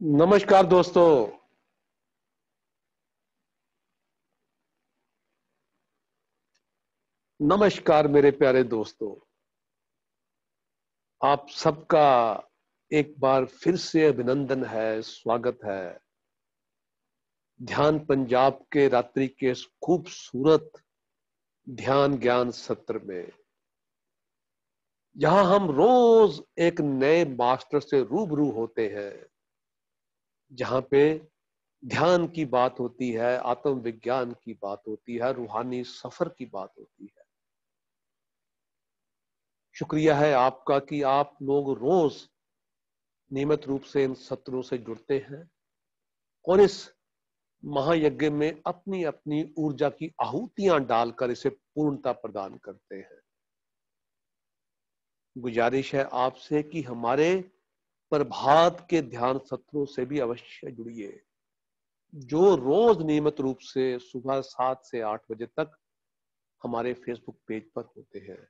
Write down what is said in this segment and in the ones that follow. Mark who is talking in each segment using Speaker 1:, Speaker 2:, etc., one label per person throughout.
Speaker 1: नमस्कार दोस्तों। नमस्कार मेरे प्यारे दोस्तों। आप सबका एक बार फिर से अभिनंदन है, स्वागत है ध्यान पंजाब के रात्रि के इस खूबसूरत ध्यान ज्ञान सत्र में, जहां हम रोज एक नए मास्टर से रूबरू होते हैं, जहां पे ध्यान की बात होती है, आत्म विज्ञान की बात होती है, रूहानी सफर की बात होती है। शुक्रिया है आपका कि आप लोग रोज नियमित रूप से इन सत्रों से जुड़ते हैं और इस महायज्ञ में अपनी अपनी ऊर्जा की आहुतियां डालकर इसे पूर्णता प्रदान करते हैं। गुजारिश है आपसे कि हमारे प्रभात के ध्यान सत्रों से भी अवश्य जुड़िए, जो रोज नियमित रूप से सुबह 7 से 8 बजे तक हमारे फेसबुक पेज पर होते हैं।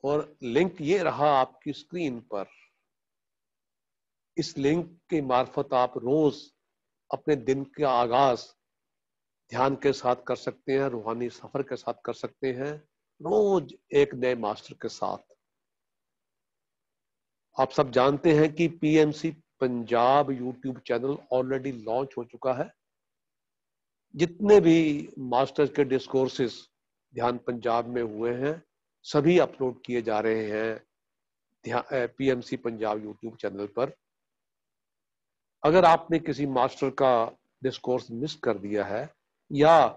Speaker 1: और लिंक ये रहा आपकी स्क्रीन पर। इस लिंक के मार्फत आप रोज अपने दिन का आगाज ध्यान के साथ कर सकते हैं, रूहानी सफर के साथ कर सकते हैं, रोज एक नए मास्टर के साथ। आप सब जानते हैं कि PMC Punjab YouTube channel already launch हो चुका है। जितने भी मास्टर्स के डिस्कोर्सेस ध्यान पंजाब में हुए हैं, सभी अपलोड किए जा रहे हैं पीएमसी पंजाब यूट्यूब चैनल पर। अगर आपने किसी मास्टर का डिस्कोर्स मिस कर दिया है या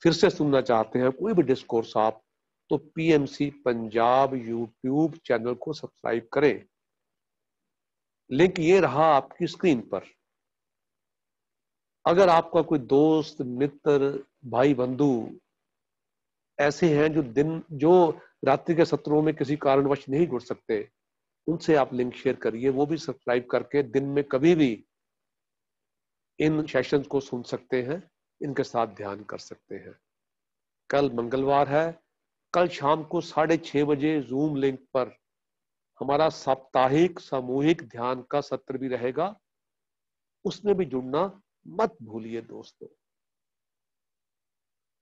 Speaker 1: फिर से सुनना चाहते हैं कोई भी डिस्कोर्स आप, तो पीएमसी पंजाब यूट्यूब चैनल को सब्सक्राइब करें। लिंक ये रहा आपकी स्क्रीन पर। अगर आपका कोई दोस्त, मित्र, भाई, बंधु ऐसे हैं जो रात्रि के सत्रों में किसी कारणवश नहीं जुड़ सकते, उनसे आप लिंक शेयर करिए। वो भी सब्सक्राइब करके दिन में कभी भी इन सेशंस को सुन सकते हैं, इनके साथ ध्यान कर सकते हैं। कल मंगलवार है। कल शाम को 6:30 बजे जूम लिंक पर हमारा साप्ताहिक सामूहिक ध्यान का सत्र भी रहेगा। उसमें भी जुड़ना मत भूलिए दोस्तों।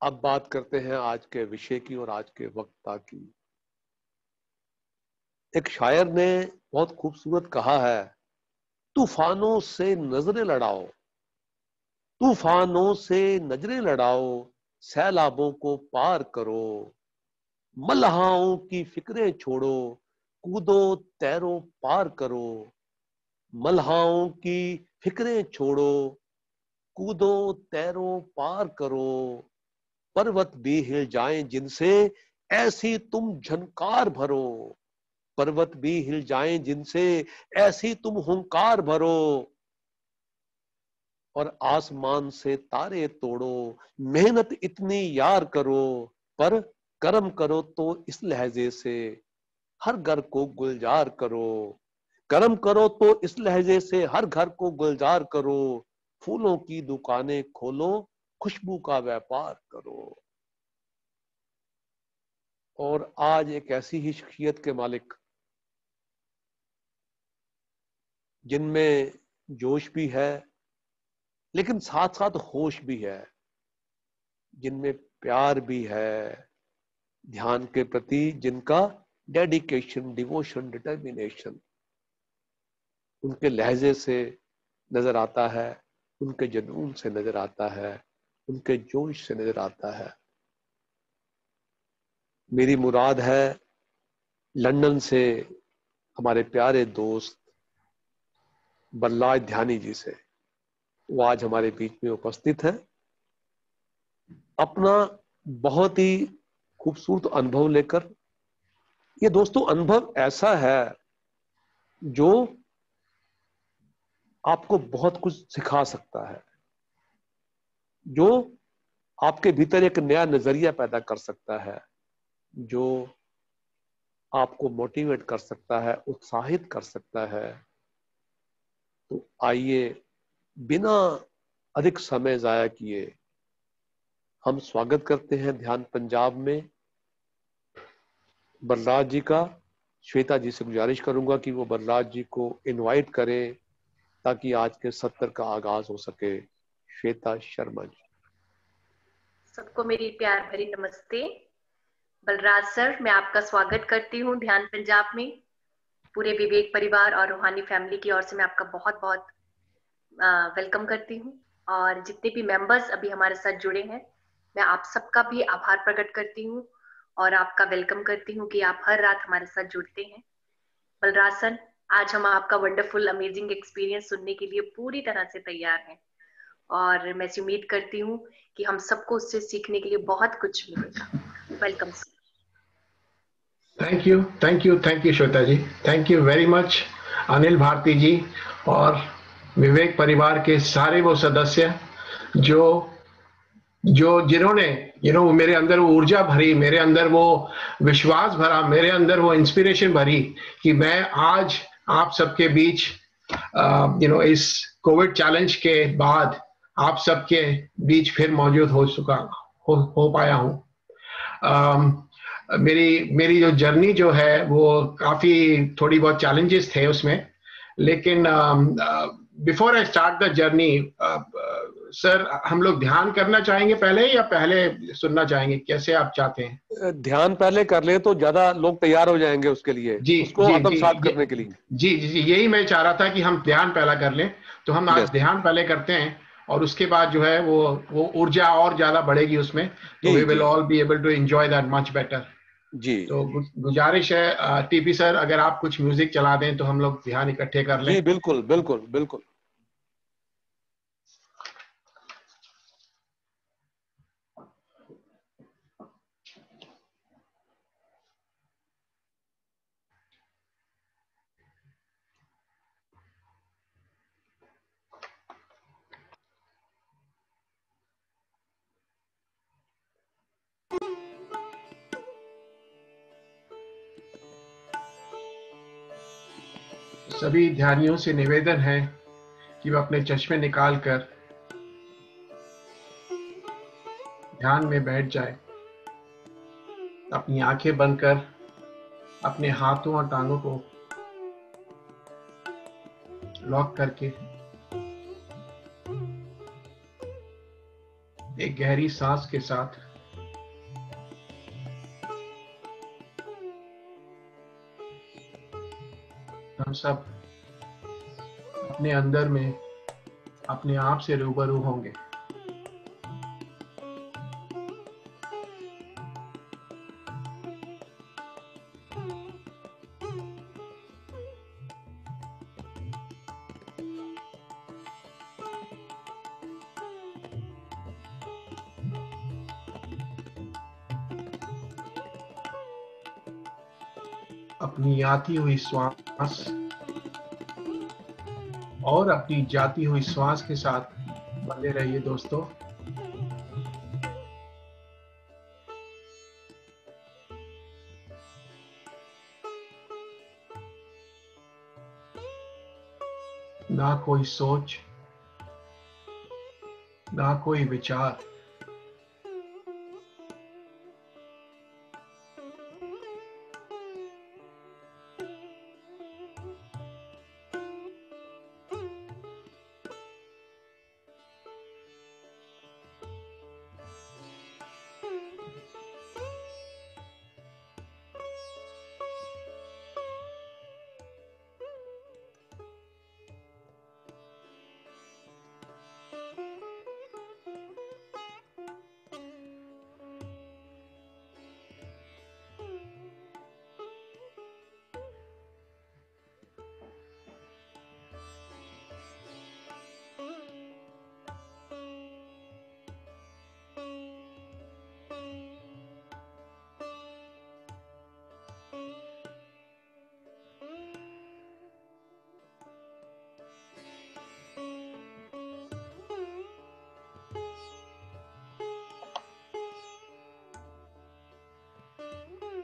Speaker 1: अब बात करते हैं आज के विषय की और आज के वक्ता की। एक शायर ने बहुत खूबसूरत कहा है, तूफानों से नजरें लड़ाओ, तूफानों से नजरें लड़ाओ, सैलाबों को पार करो, मल्हाओं की फिक्रें छोड़ो, कूदो तैरो पार करो, मल्हाओं की फिक्रें छोड़ो, कूदो तैरो पार करो, पर्वत भी हिल जाएं जिनसे ऐसी तुम झनकार भरो, पर्वत भी हिल जाएं जिनसे ऐसी तुम हुंकार भरो, और आसमान से तारे तोड़ो, मेहनत इतनी यार करो, पर कर्म करो तो इस लहजे से हर घर को गुलजार करो, कर्म करो तो इस लहजे से हर घर को गुलजार करो, फूलों की दुकानें खोलो, खुशबू का व्यापार करो। और आज एक ऐसी ही शख्सियत के मालिक, जिनमें जोश भी है लेकिन साथ साथ होश भी है, जिनमें प्यार भी है ध्यान के प्रति, जिनका डेडिकेशन, डिवोशन, डिटर्मिनेशन उनके लहजे से नजर आता है, उनके जुनून से नजर आता है, उनके जोश से नजर आता है। मेरी मुराद है लंदन से हमारे प्यारे दोस्त बलराज ध्यानी जी से। वो आज हमारे बीच में उपस्थित है, अपना बहुत ही खूबसूरत अनुभव लेकर। ये दोस्तों अनुभव ऐसा है जो आपको बहुत कुछ सिखा सकता है, जो आपके भीतर एक नया नजरिया पैदा कर सकता है, जो आपको मोटिवेट कर सकता है, उत्साहित कर सकता है। तो आइए बिना अधिक समय जाया किए हम स्वागत करते हैं ध्यान पंजाब में बलराज जी का। श्वेता जी से गुजारिश करूंगा कि वो बलराज जी को इनवाइट करें ताकि आज के सत्र का आगाज हो सके। श्वेता शर्मा जी।
Speaker 2: सबको मेरी प्यार भरी नमस्ते। बलराज सर, मैं आपका स्वागत करती हूँ ध्यान पंजाब में। पूरे विवेक परिवार और रूहानी फैमिली की ओर से मैं आपका बहुत बहुत वेलकम करती हूँ। और जितने भी मेंबर्स अभी हमारे साथ जुड़े हैं, मैं आप सबका भी आभार प्रकट करती हूँ और आपका वेलकम करती हूँ कि आप हर रात हमारे साथ जुड़ते हैं। बलराज सर, आज हम आपका वंडरफुल अमेजिंग एक्सपीरियंस सुनने के लिए पूरी तरह से तैयार हैं और मैं उम्मीद करती हूँ कि हम सबको उससे सीखने के लिए बहुत कुछ मिलेगा। Welcome sir.
Speaker 3: Thank you Shweta ji, thank you very much Anil Bharati ji और विवेक परिवार के सारे वो सदस्य जो जिन्होंने मेरे अंदर वो ऊर्जा भरी, मेरे अंदर वो विश्वास भरा, मेरे अंदर वो इंस्पिरेशन भरी कि मैं आज आप सबके बीच इस कोविड चैलेंज के बाद आप सबके बीच फिर मौजूद हो पाया हूँ। मेरी जो जर्नी जो है वो काफी थोड़ी बहुत चैलेंजेस थे उसमें, लेकिन before I start the journey, sir हम लोग ध्यान करना चाहेंगे पहले या पहले सुनना चाहेंगे, कैसे आप चाहते हैं?
Speaker 1: ध्यान पहले कर ले तो ज्यादा लोग तैयार हो जाएंगे उसके लिए,
Speaker 3: जी
Speaker 1: उसको
Speaker 3: जी जी
Speaker 1: आत्मसात करने के लिए।
Speaker 3: जी, यही मैं चाह रहा था कि हम ध्यान पहला कर लें, तो हम आज
Speaker 1: यस
Speaker 3: ध्यान पहले करते हैं और उसके बाद जो है वो ऊर्जा और ज्यादा बढ़ेगी उसमें, तो वी
Speaker 1: जी
Speaker 3: विल
Speaker 1: जी
Speaker 3: all be able to enjoy that much better.
Speaker 1: जी
Speaker 3: तो गुजारिश है टीपी सर, अगर आप कुछ म्यूजिक चला दें तो हम लोग ध्यान इकट्ठे कर लें।
Speaker 1: जी, बिल्कुल बिल्कुल बिल्कुल।
Speaker 3: सभी ध्यानियों से निवेदन है कि वे अपने चश्मे निकालकर ध्यान में बैठ जाए, अपनी आंखें बंद कर अपने हाथों और टांगों को लॉक करके एक गहरी सांस के साथ हम सब अपने अंदर में अपने आप से रूबरू होंगे। अपनी आती हुई श्वास और अपनी जाती हुई श्वास के साथ बने रहिए दोस्तों। ना कोई सोच, ना कोई विचार,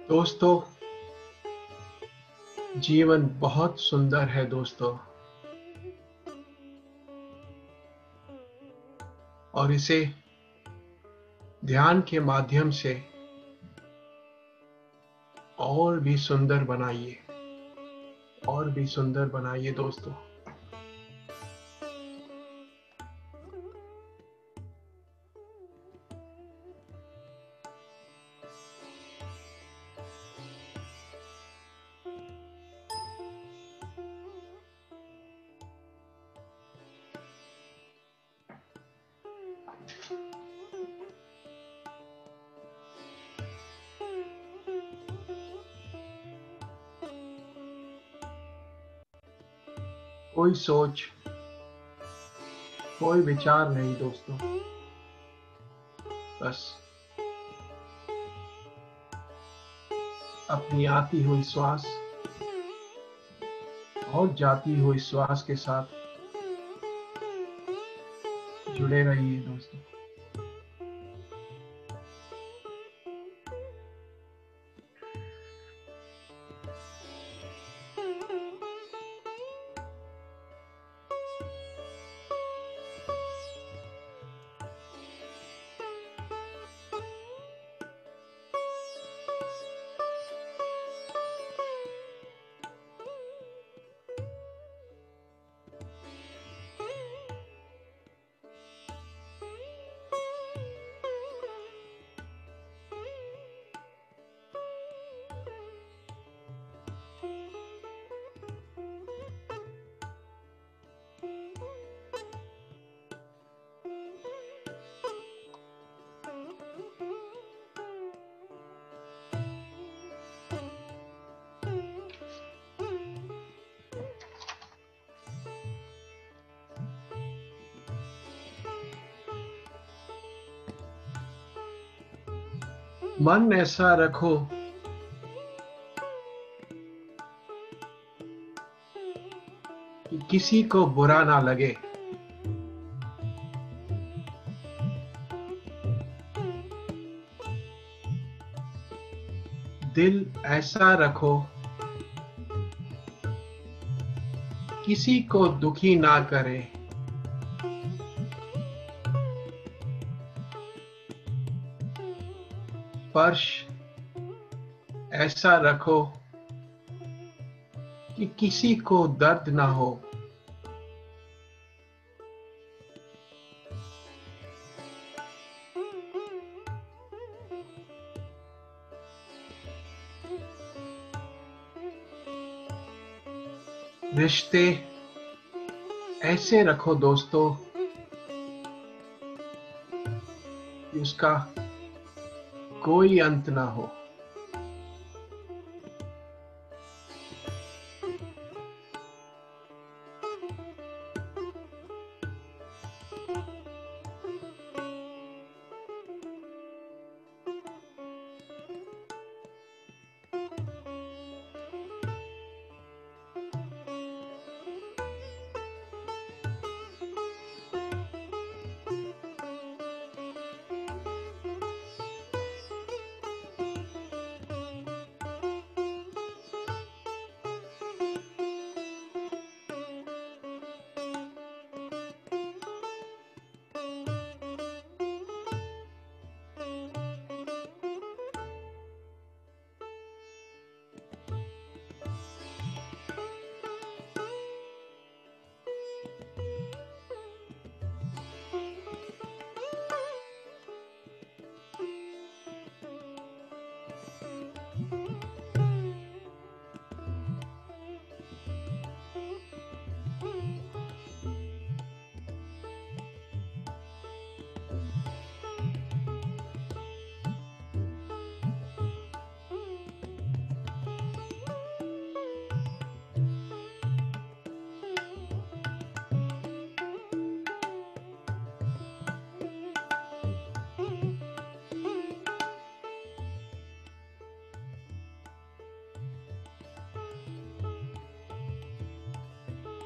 Speaker 3: दोस्तों जीवन बहुत सुंदर है दोस्तों, और इसे ध्यान के माध्यम से और भी सुंदर बनाइए, और भी सुंदर बनाइए दोस्तों। कोई सोच, कोई विचार नहीं दोस्तों, बस अपनी आती हुई श्वास और जाती हुई श्वास के साथ जुड़े रहिए दोस्तों। मन ऐसा रखो कि किसी को बुरा ना लगे। दिल ऐसा रखो किसी को दुखी ना करे। स्पर्श ऐसा रखो कि किसी को दर्द ना हो। रिश्ते ऐसे रखो दोस्तों कि उसका कोई अंत ना हो।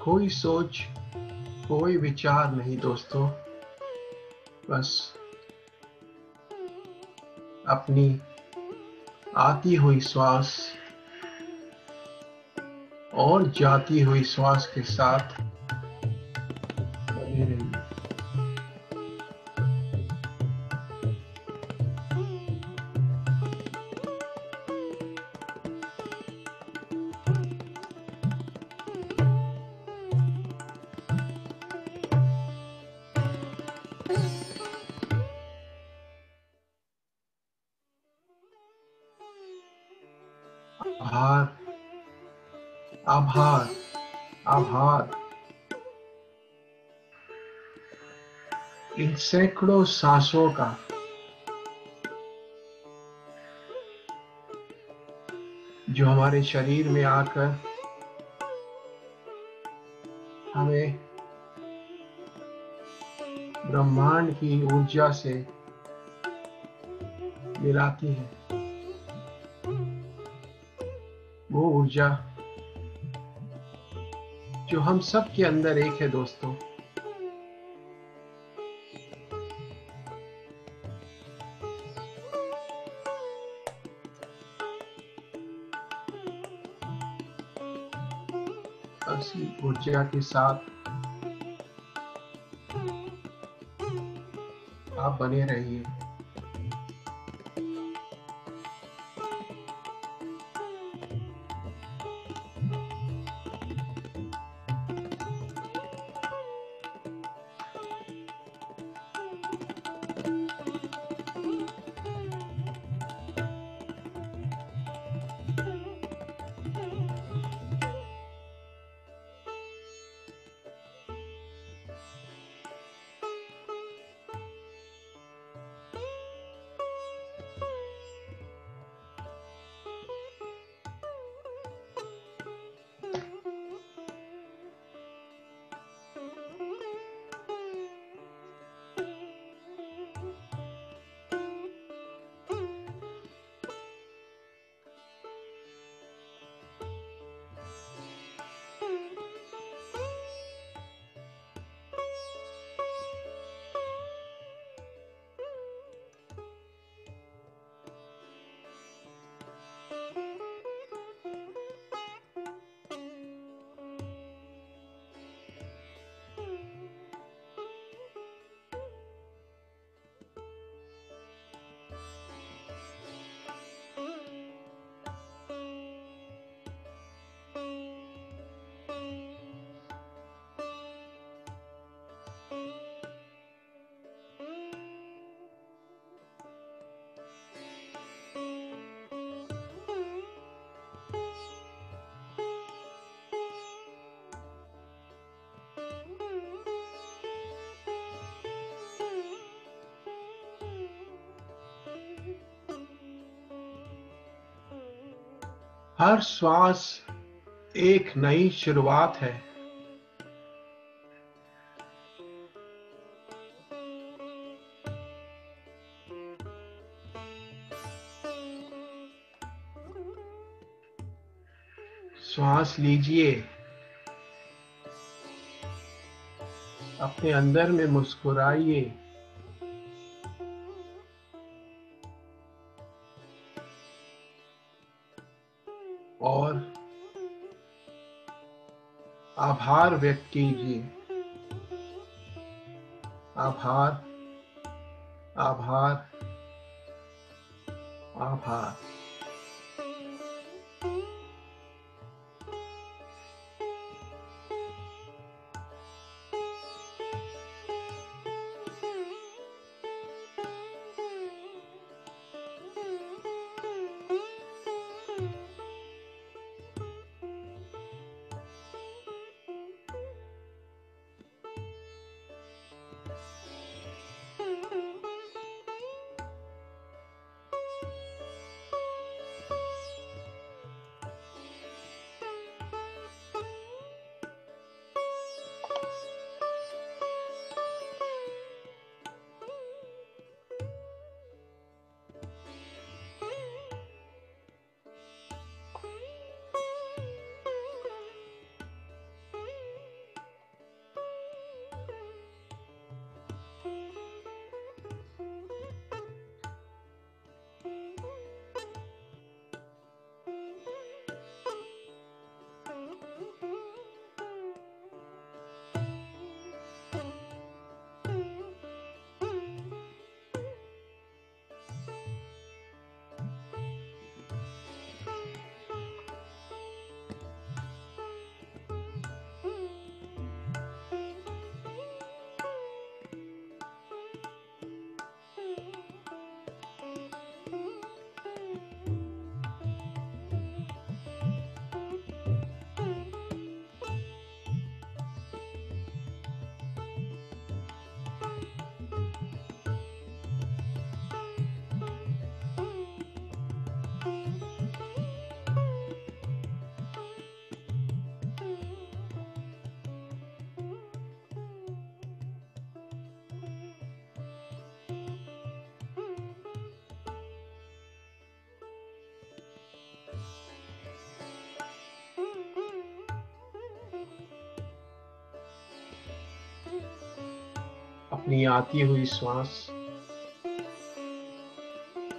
Speaker 3: कोई सोच, कोई विचार नहीं दोस्तों, बस अपनी आती हुई श्वास और जाती हुई श्वास के साथ बने रहिए। आभार, आभार, आभार। इन सैकड़ों सांसों का जो हमारे शरीर में आकर हमें ब्रह्मांड की ऊर्जा से मिलाती है। वो ऊर्जा जो हम सब के अंदर एक है दोस्तों। उसी ऊर्जा के साथ आप बने रहिए। हर श्वास एक नई शुरुआत है। श्वास लीजिए, अपने अंदर में मुस्कुराइए और आभार व्यक्त कीजिए। आभार, आभार, आभार। अपनी आती हुई श्वास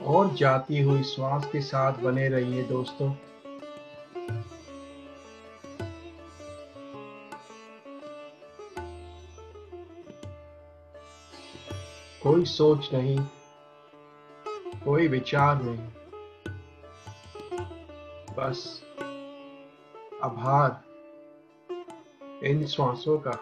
Speaker 3: और जाती हुई श्वास के साथ बने रहिए दोस्तों। कोई सोच नहीं, कोई विचार नहीं, बस आभार इन श्वासों का।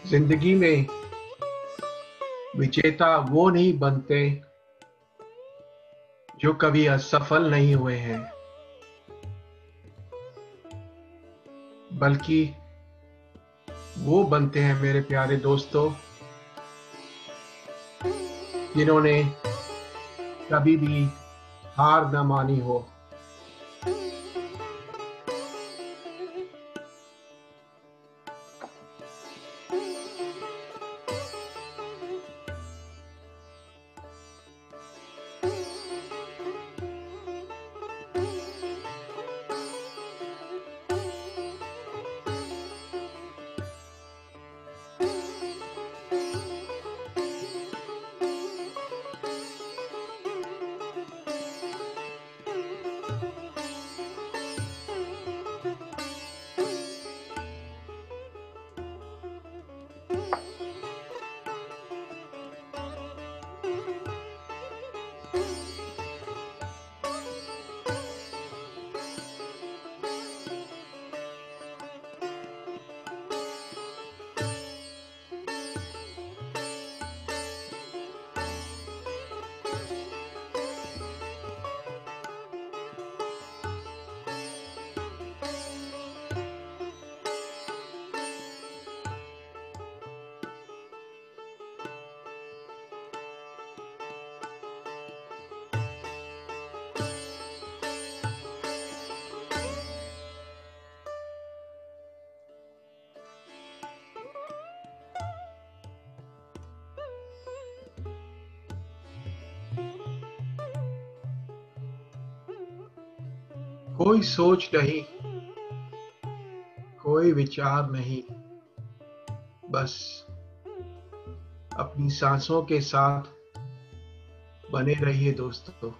Speaker 3: जिंदगी में विजेता वो नहीं बनते जो कभी असफल नहीं हुए हैं, बल्कि वो बनते हैं मेरे प्यारे दोस्तों जिन्होंने कभी भी हार न मानी हो। कोई सोच नहीं, कोई विचार नहीं, बस अपनी सांसों के साथ बने रहिए दोस्तों।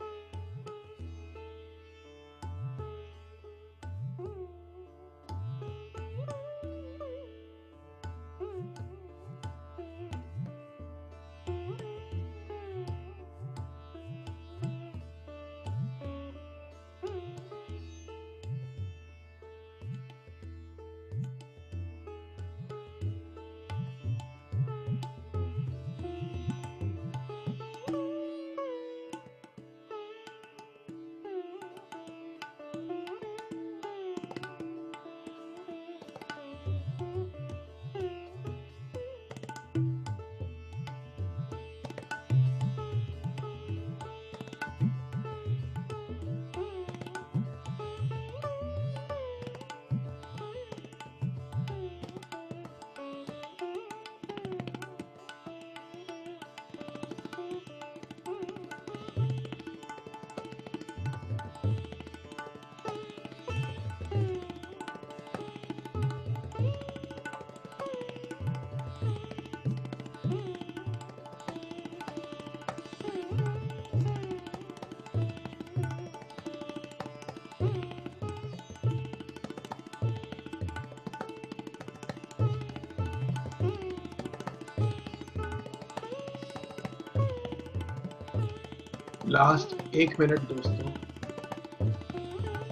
Speaker 3: लास्ट 1 मिनट दोस्तों,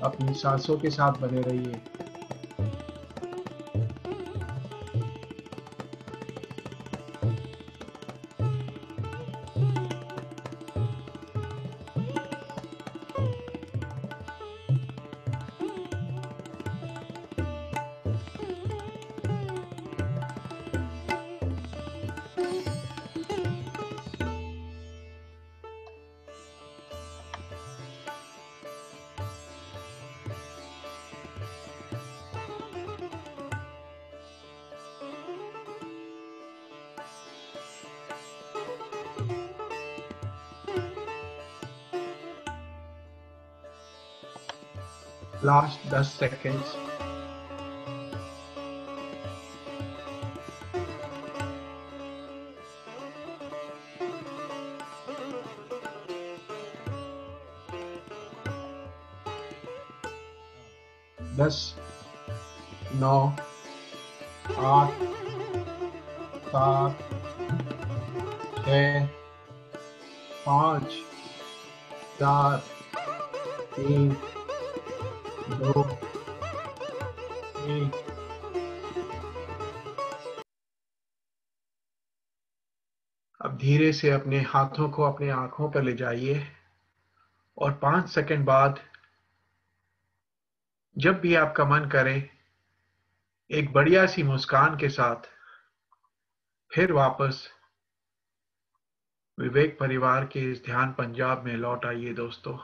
Speaker 3: अपनी सांसों के साथ बने रहिए। Last 10 seconds. दस, 9, 8, 7, 6, 5, 4, 3, 2, 1। अब धीरे से अपने हाथों को अपने आंखों पर ले जाइए और 5 सेकंड बाद जब भी आपका मन करे एक बढ़िया सी मुस्कान के साथ फिर वापस विवेक परिवार के इस ध्यान पंजाब में लौट आइए दोस्तों।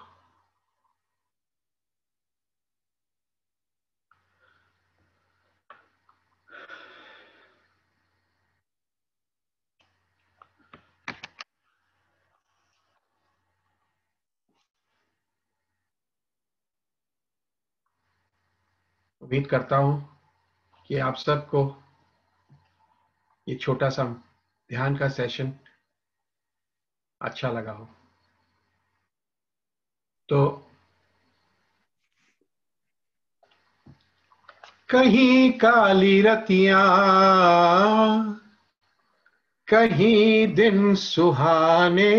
Speaker 3: उम्मीद करता हूं कि आप सबको ये छोटा सा ध्यान का सेशन अच्छा लगा हो। तो कहीं काली रतियां, कहीं दिन सुहाने,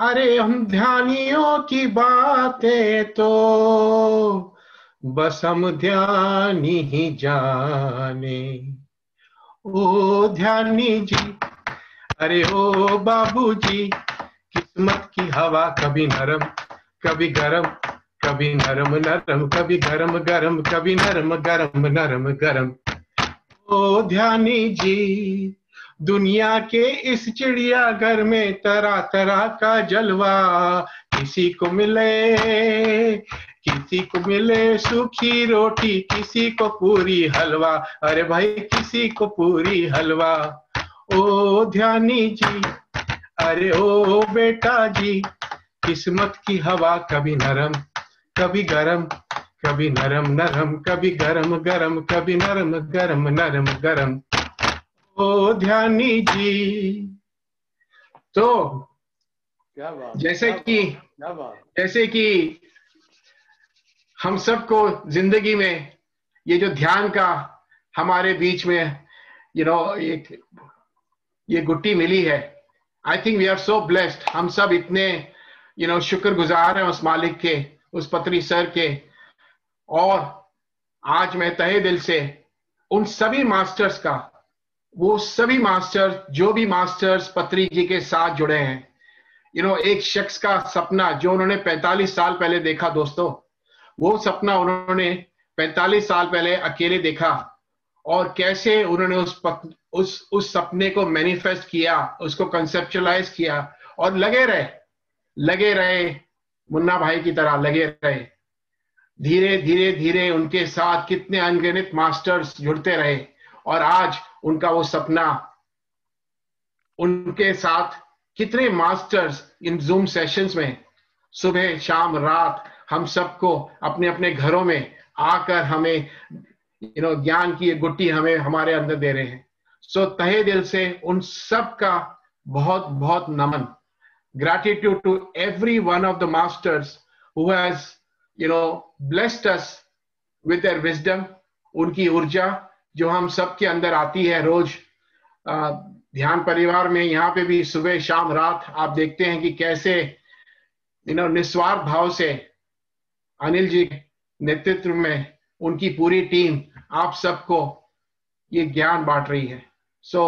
Speaker 3: अरे हम ध्यानियों की बातें तो बस हम ध्यानी ही जाने। ओ ध्यानी जी, अरे ओ बाबूजी, किस्मत की हवा कभी नरम कभी गरम, कभी नरम नरम कभी गरम गरम, कभी नरम गरम नरम गरम। ओ ध्यानी जी, दुनिया के इस चिड़ियाघर में तरह तरह का जलवा, किसी को मिले सूखी रोटी, किसी को पूरी हलवा, अरे भाई किसी को पूरी हलवा। ओ ध्यानी जी, अरे ओ बेटा जी, किस्मत की हवा कभी नरम कभी गरम, कभी नरम नरम कभी गरम गरम, कभी नरम गरम नरम गरम। ओ ध्यानी जी। तो
Speaker 1: क्या बात,
Speaker 3: जैसे कि हम सबको जिंदगी में ये जो ध्यान का हमारे बीच में एक ये गुट्टी मिली है। I think we are so blessed. हम सब इतने शुक्रगुजार हैं उस मालिक के, उस पत्री सर के। और आज मैं तहे दिल से उन सभी मास्टर्स का, वो सभी मास्टर्स जो भी मास्टर्स पत्री जी के साथ जुड़े हैं, एक शख्स का सपना जो उन्होंने 45 साल पहले देखा दोस्तों, वो सपना उन्होंने 45 साल पहले अकेले देखा, और कैसे उन्होंने उस सपने को मैनिफेस्ट किया, उसको कंसेप्चुअलाइज किया, और लगे रहे मुन्ना भाई की तरह लगे रहे। धीरे धीरे धीरे उनके साथ कितने अनगिनत मास्टर्स जुड़ते रहे, और आज उनका वो सपना, उनके साथ कितने मास्टर्स इन जूम सेशंस में सुबह शाम रात हम सबको अपने अपने घरों में आकर हमें ज्ञान की ये गुट्टी हमें हमारे अंदर दे रहे हैं। सो तहे दिल से उन सब का बहुत बहुत नमन। Gratitude to every one of the masters who has blessed us with their wisdom, उनकी ऊर्जा जो हम सब के अंदर आती है रोज। ध्यान परिवार में यहाँ पे भी सुबह शाम रात आप देखते हैं कि कैसे निस्वार्थ भाव से अनिल जी नेतृत्व में उनकी पूरी टीम आप सबको ये ज्ञान बांट रही है। सो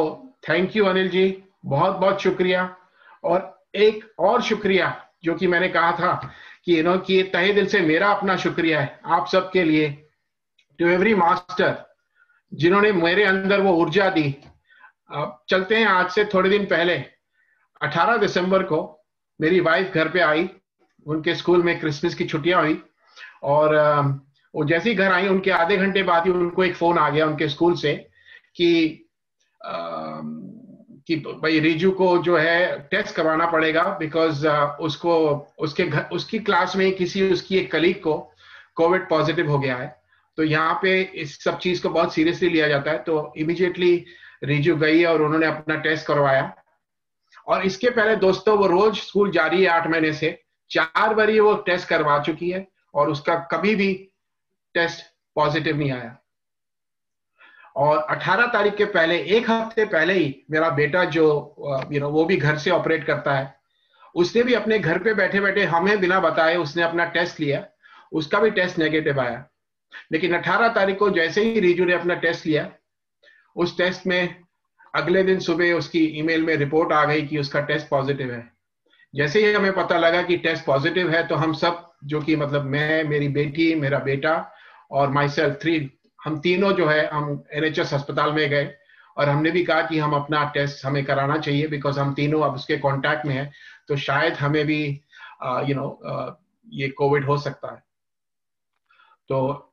Speaker 3: थैंक यू अनिल जी, बहुत बहुत शुक्रिया। और एक और शुक्रिया जो कि मैंने कहा था कि कि तहे दिल से मेरा अपना शुक्रिया है आप सबके लिए, टू एवरी मास्टर जिन्होंने मेरे अंदर वो ऊर्जा दी। चलते हैं आज से थोड़े दिन पहले 18 दिसंबर को मेरी वाइफ घर पे आई, उनके स्कूल में क्रिसमस की छुट्टियां हुई, और वो जैसे ही घर आई उनके आधे घंटे बाद ही उनको एक फोन आ गया उनके स्कूल से कि भाई रिजू को जो है टेस्ट करवाना पड़ेगा, बिकॉज उसको उसकी क्लास में उसकी एक कलीग को कोविड पॉजिटिव हो गया है। तो यहाँ पे इस सब चीज को बहुत सीरियसली लिया जाता है। तो इमीडिएटली रिजू गई और उन्होंने अपना टेस्ट करवाया। और इसके पहले दोस्तों वो रोज स्कूल जा रही है 8 महीने से, 4 बार वो टेस्ट करवा चुकी है और उसका कभी भी टेस्ट पॉजिटिव नहीं आया। और 18 तारीख के पहले, एक हफ्ते पहले ही मेरा बेटा जो वो भी घर से ऑपरेट करता है, उसने भी अपने घर पे बैठे बैठे हमें बिना बताए उसने अपना टेस्ट लिया, उसका भी टेस्ट नेगेटिव आया। लेकिन 18 तारीख को जैसे ही रिजू ने अपना टेस्ट लिया, उस टेस्ट में अगले दिन सुबह उसकी ईमेल में रिपोर्ट आ गई कि उसका टेस्ट पॉजिटिव है। जैसे ही हमें पता लगा कि टेस्ट पॉजिटिव है, तो हम सब जो कि मतलब मैं, मेरी बेटी, मेरा बेटा और माई सेल्फ, हम तीनों जो है हम NHS अस्पताल में गए और हमने भी कहा कि हम अपना टेस्ट हमें कराना चाहिए, बिकॉज हम तीनों अब उसके कांटेक्ट में हैं, तो शायद हमें भी ये कोविड हो सकता है। तो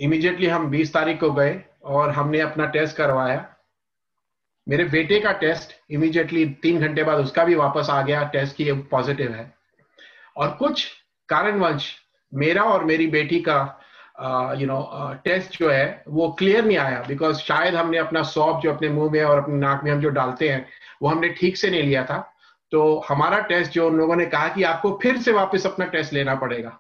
Speaker 3: इमीडिएटली हम 20 तारीख को गए और हमने अपना टेस्ट करवाया। मेरे बेटे का टेस्ट इमीडिएटली 3 घंटे बाद उसका भी वापस आ गया टेस्ट की पॉजिटिव है। और कुछ कारणवश मेरा और मेरी बेटी का टेस्ट जो है वो क्लियर नहीं आया, बिकॉज शायद हमने अपना स्वैब जो अपने मुंह में और अपने नाक में हम जो डालते हैं वो हमने ठीक से नहीं लिया था। तो हमारा टेस्ट जो उन लोगों ने कहा कि आपको फिर से वापस अपना टेस्ट लेना पड़ेगा।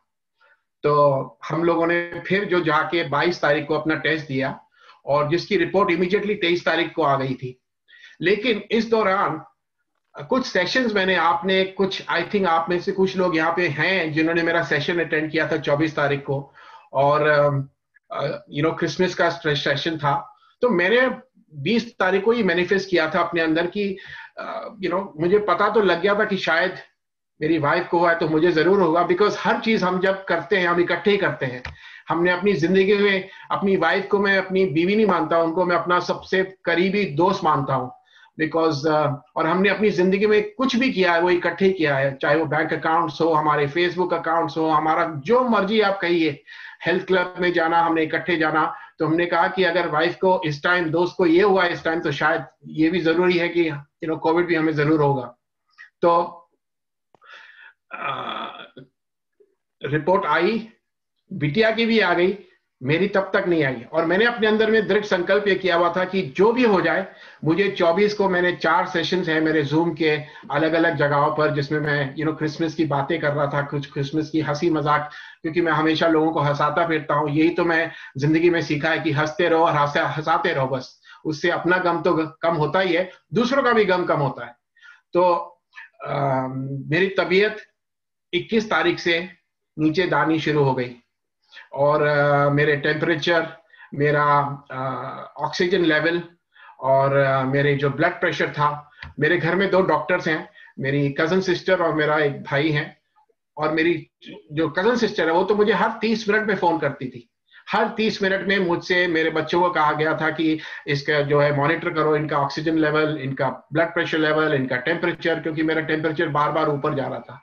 Speaker 3: तो हम लोगों ने फिर जो जाके 22 तारीख को अपना टेस्ट दिया और जिसकी रिपोर्ट इमीडिएटली 23 तारीख को आ गई थी। लेकिन इस दौरान कुछ सेशंस मैंने, आपने कुछ, आई थिंक आप में से कुछ लोग यहाँ पे हैं जिन्होंने मेरा सेशन अटेंड किया था 24 तारीख को, और क्रिसमस का सेशन था। तो मैंने 20 तारीख को ही मैनिफेस्ट किया था अपने अंदर कि मुझे पता तो लग गया था कि शायद मेरी वाइफ को हुआ है तो मुझे जरूर होगा, बिकॉज हर चीज हम जब करते हैं हम इकट्ठे ही करते हैं। हमने अपनी जिंदगी में अपनी वाइफ को मैं अपनी बीवी नहीं मानता, उनको मैं अपना सबसे करीबी दोस्त मानता हूँ, बिकॉज और हमने अपनी जिंदगी में कुछ भी किया है वो इकट्ठे किया है, चाहे वो बैंक अकाउंट्स हो, हमारे फेसबुक अकाउंट्स हो, हमारा जो मर्जी आप कहिए, हेल्थ क्लब में जाना हमने इकट्ठे जाना। तो हमने कहा कि अगर वाइफ को इस टाइम, दोस्त को ये हुआ इस टाइम, तो शायद ये भी जरूरी है कि कोविड भी हमें जरूर होगा। तो रिपोर्ट आई, बिटिया की भी आ गई, मेरी तब तक नहीं आई। और मैंने अपने अंदर में दृढ़ संकल्प ये किया हुआ था कि जो भी हो जाए, मुझे 24 को मैंने 4 सेशंस हैं मेरे जूम के अलग अलग जगहों पर, जिसमें मैं क्रिसमस की बातें कर रहा था, कुछ क्रिसमस की हंसी मजाक, क्योंकि मैं हमेशा लोगों को हंसाता फिरता हूँ। यही तो मैं जिंदगी में सीखा है कि हंसते रहो और हंसाते रहो, बस उससे अपना गम तो कम होता ही है, दूसरों का भी गम कम होता है। तो मेरी तबीयत 21 तारीख से नीचे दानी शुरू हो गई, और मेरे टेम्परेचर, मेरा ऑक्सीजन लेवल और मेरे जो ब्लड प्रेशर था, मेरे घर में 2 डॉक्टर्स हैं, मेरी कजन सिस्टर और मेरा एक भाई है। और मेरी जो कजन सिस्टर है वो तो मुझे हर 30 मिनट में फोन करती थी। हर 30 मिनट में मुझसे मेरे बच्चों को कहा गया था कि इसका जो है मॉनिटर करो, इनका ऑक्सीजन लेवल, इनका ब्लड प्रेशर लेवल, इनका टेम्परेचर, क्योंकि मेरा टेम्परेचर बार बार ऊपर जा रहा था।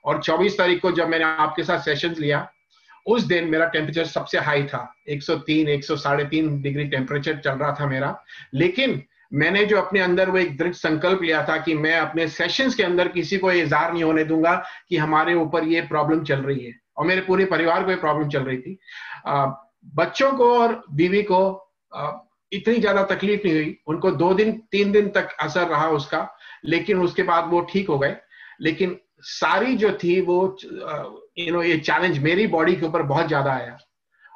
Speaker 3: और 24 तारीख को जब मैंने आपके साथ सेशंस लिया, उस दिन मेरा टेम्परेचर सबसे हाई था, 103, 103.5 डिग्री टेम्परेचर चल रहा था मेरा। लेकिन मैंने जो अपने अंदर वो एक दृढ़ संकल्प लिया था कि मैं अपने सेशंस के अंदर किसी को ये इज़हार नहीं होने दूंगा कि हमारे ऊपर ये प्रॉब्लम चल रही है, और मेरे पूरे परिवार को ये प्रॉब्लम चल रही थी। बच्चों को और बीवी को इतनी ज्यादा तकलीफ नहीं हुई, उनको 2 दिन 3 दिन तक असर रहा उसका, लेकिन उसके बाद वो ठीक हो गए। लेकिन सारी जो थी वो ये चैलेंज मेरी बॉडी के ऊपर बहुत ज्यादा आया,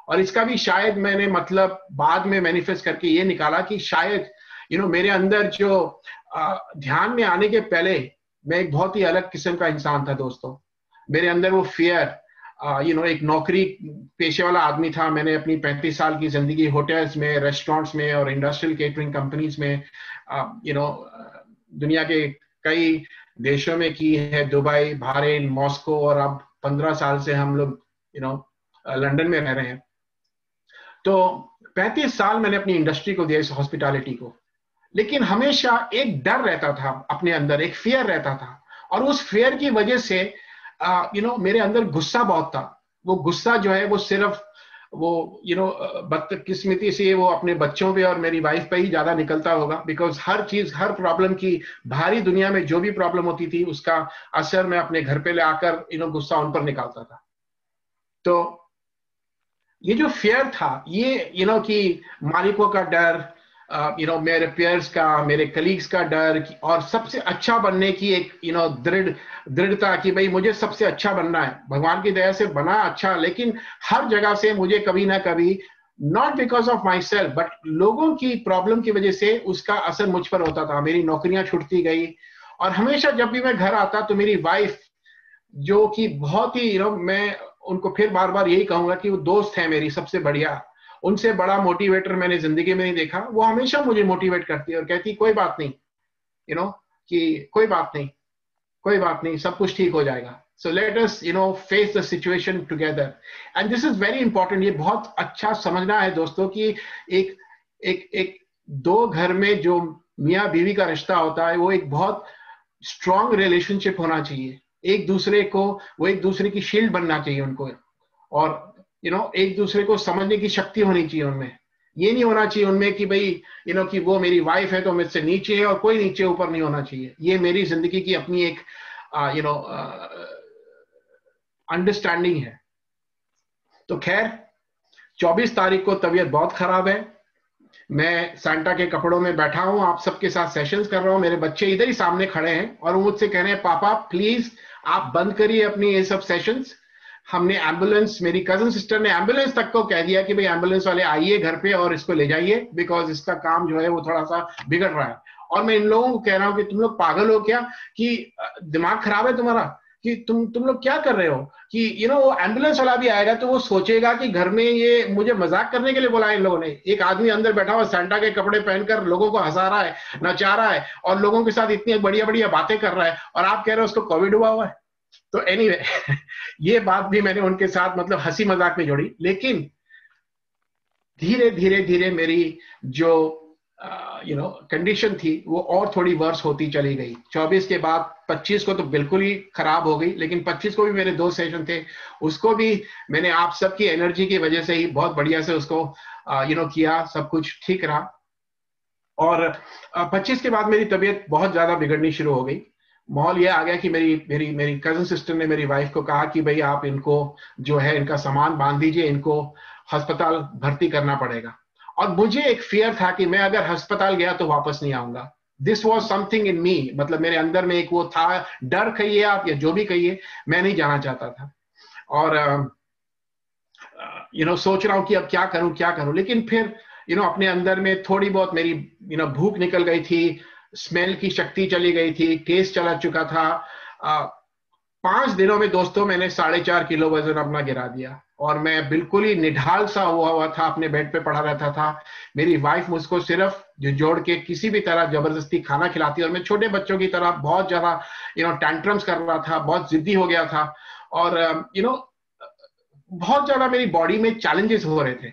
Speaker 3: और इसका भी शायद मैंने मतलब बाद में मैनिफेस्ट करके ये निकाला कि शायद मेरे अंदर जो ध्यान में आने के पहले मैं एक बहुत ही अलग किस्म का इंसान था दोस्तों। मेरे अंदर वो फियर, एक नौकरी पेशे वाला आदमी था। मैंने अपनी 35 साल की जिंदगी होटल्स में, रेस्टोरेंट्स में और इंडस्ट्रियल केटरिंग कंपनीज में दुनिया के कई देशों में की है, दुबई, बहरीन, मॉस्को, और अब 15 साल से हम लोग लंदन में रह रहे हैं। तो 35 साल मैंने अपनी इंडस्ट्री को दिया, इस हॉस्पिटैलिटी को। लेकिन हमेशा एक डर रहता था अपने अंदर, एक फियर रहता था, और उस फियर की वजह से मेरे अंदर गुस्सा बहुत था। वो गुस्सा जो है वो सिर्फ वो बदकिस्मती से वो अपने बच्चों पे और मेरी वाइफ पे ही ज्यादा निकलता होगा, बिकॉज हर चीज, हर प्रॉब्लम की, बाहरी दुनिया में जो भी प्रॉब्लम होती थी उसका असर मैं अपने घर पे ले आकर गुस्सा उन पर निकालता था। तो ये जो फियर था, ये कि मालिकों का डर, मेरे पेयर्स का, मेरे कलीग्स का डर, और सबसे अच्छा बनने की एक दृढ़ता कि भाई मुझे सबसे अच्छा बनना है। भगवान की दया से बना अच्छा, लेकिन हर जगह से मुझे कभी ना कभी, not because of my self but लोगों की प्रॉब्लम की वजह से उसका असर मुझ पर होता था। मेरी नौकरियां छूटती गई, और हमेशा जब भी मैं घर आता तो मेरी वाइफ, जो कि बहुत ही मैं उनको फिर बार बार यही कहूंगा कि वो दोस्त है मेरी सबसे बढ़िया, उनसे बड़ा मोटिवेटर मैंने जिंदगी में नहीं देखा। वो हमेशा मुझे मोटिवेट करती है और कहती कोई बात नहीं, कि कोई बात नहीं, कोई बात नहीं, सब कुछ ठीक हो जाएगा। So let us face the situation together, and this is very important. ये बहुत अच्छा समझना है दोस्तों कि एक एक एक 2 घर में जो मियाँ बीवी का रिश्ता होता है, वो एक बहुत स्ट्रॉन्ग रिलेशनशिप होना चाहिए। एक दूसरे को, वो एक दूसरे की शील्ड बनना चाहिए उनको, और एक दूसरे को समझने की शक्ति होनी चाहिए उनमें। ये नहीं होना चाहिए उनमें कि भाई कि वो मेरी वाइफ है तो मुझसे नीचे है और कोई नीचे ऊपर नहीं होना चाहिए। ये मेरी जिंदगी की अपनी एक अंडरस्टैंडिंग है। तो खैर 24 तारीख को तबीयत बहुत खराब है, मैं सांता के कपड़ों में बैठा हूं, आप सबके साथ सेशंस कर रहा हूं। मेरे बच्चे इधर ही सामने खड़े हैं और वो मुझसे कह रहे हैं पापा प्लीज आप बंद करिए अपनी ये सब सेशंस। हमने एम्बुलेंस, मेरी कजन सिस्टर ने एम्बुलेंस तक को कह दिया कि भाई एम्बुलेंस वाले आइए घर पे और इसको ले जाइए, बिकॉज इसका काम जो है वो थोड़ा सा बिगड़ रहा है। और मैं इन लोगों को कह रहा हूं कि तुम लोग पागल हो क्या, कि दिमाग खराब है तुम्हारा, कि तुम लोग क्या कर रहे हो, कि वो एम्बुलेंस वाला भी आएगा तो वो सोचेगा कि घर में ये मुझे मजाक करने के लिए बोला इन लोगों ने। एक आदमी अंदर बैठा हुआ सांता के कपड़े पहनकर लोगों को हंसा रहा है, नचा रहा है और लोगों के साथ इतनी बढ़िया बढ़िया बातें कर रहा है, और आप कह रहे हो उसको कोविड हुआ है। तो एनीवे ये बात भी मैंने उनके साथ मतलब हंसी मजाक में जोड़ी। लेकिन धीरे धीरे धीरे मेरी जो कंडीशन थी वो और थोड़ी वर्स होती चली गई। 24 के बाद 25 को तो बिल्कुल ही खराब हो गई, लेकिन 25 को भी मेरे 2 सेशन थे, उसको भी मैंने आप सबकी एनर्जी की वजह से ही बहुत बढ़िया से उसको किया, सब कुछ ठीक रहा। और 25 के बाद मेरी तबीयत बहुत ज्यादा बिगड़नी शुरू हो गई। माहौल ये आ गया कि मेरी कजन सिस्टर ने मेरी वाइफ को कहा कि भाई आप इनको जो है इनका सामान बांध दीजिए, इनको अस्पताल भर्ती करना पड़ेगा। और मुझे एक फियर था कि मैं अगर अस्पताल गया तो वापस नहीं आऊंगा। दिस वॉज समथिंग इन मी, मतलब मेरे अंदर में एक वो था, डर कहिए आप या जो भी कहिए, मैं नहीं जाना चाहता था। और सोच रहा हूं कि अब क्या करूं, लेकिन फिर अपने अंदर में थोड़ी बहुत मेरी भूख निकल गई थी, स्मेल की शक्ति चली गई थी, टेस्ट चला चुका था। 5 दिनों में दोस्तों मैंने 4.5 किलो वजन अपना गिरा दिया, और मैं बिल्कुल ही निढाल सा हुआ था, अपने बेड पे पड़ा रहता था। मेरी वाइफ मुझको सिर्फ जोड़ के किसी भी तरह जबरदस्ती खाना खिलाती, और मैं छोटे बच्चों की तरह बहुत ज्यादा टैंट्रम्स कर रहा था, बहुत जिद्दी हो गया था, और बहुत ज्यादा मेरी बॉडी में चैलेंजेस हो रहे थे।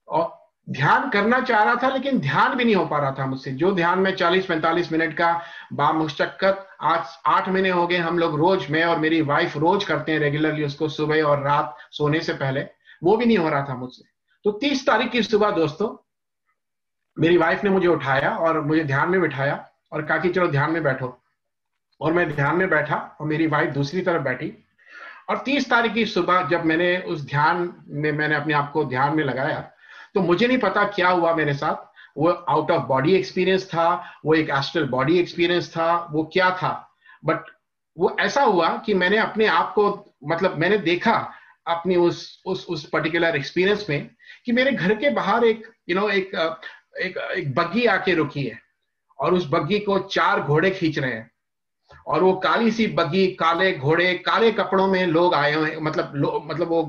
Speaker 3: और ध्यान करना चाह रहा था, लेकिन ध्यान भी नहीं हो पा रहा था मुझसे। जो ध्यान में 40-45 मिनट का बामुशक्कत, आज 8 महीने हो गए हम लोग रोज, मैं और मेरी वाइफ रोज करते हैं रेगुलरली उसको, सुबह और रात सोने से पहले, वो भी नहीं हो रहा था मुझसे। तो 30 तारीख की सुबह दोस्तों मेरी वाइफ ने मुझे उठाया और मुझे ध्यान में बिठाया और कहा कि चलो ध्यान में बैठो। और मैं ध्यान में बैठा और मेरी वाइफ दूसरी तरफ बैठी। और 30 तारीख की सुबह जब मैंने उस ध्यान में मैंने अपने आप को ध्यान में लगाया, तो मुझे नहीं पता क्या हुआ मेरे साथ। वो आउट ऑफ बॉडी एक्सपीरियंस था, वो एक एस्ट्रल बॉडी एक्सपीरियंस था, वो क्या था, बट वो ऐसा हुआ कि मैंने अपने आप को, मतलब मैंने देखा अपनी उस पर्टिकुलर एक्सपीरियंस में कि मेरे घर के बाहर एक बग्गी आके रुकी है, और उस बग्गी को 4 घोड़े खींच रहे हैं। और वो काली सी बग्गी, काले घोड़े, काले कपड़ों में लोग आए हुए, मतलब वो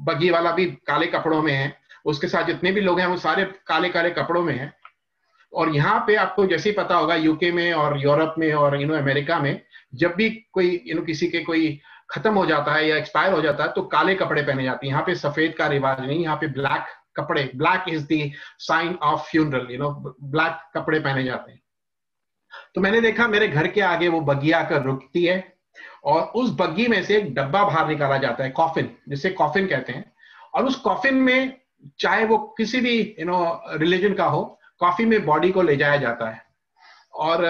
Speaker 3: बग्गी वाला भी काले कपड़ों में है, उसके साथ जितने भी लोग हैं वो सारे काले काले कपड़ों में हैं। और यहाँ पे आपको जैसे ही पता होगा, यूके में और यूरोप में और अमेरिका में, जब भी कोई किसी के कोई खत्म हो जाता है या एक्सपायर हो जाता है तो काले कपड़े पहने जाते हैं। यहाँ पे सफेद का रिवाज नहीं, यहाँ पे ब्लैक कपड़े, black is the sign of funeral, black कपड़े पहने जाते हैं। तो मैंने देखा मेरे घर के आगे वो बग्गी आकर रुकती है, और उस बग्गी में से एक डब्बा बाहर निकाला जाता है, कॉफिन, जिसे कॉफिन कहते हैं। और उस कॉफिन में, चाहे वो किसी भी रिलीजन का हो, कॉफिन में बॉडी को ले जाया जाता है। और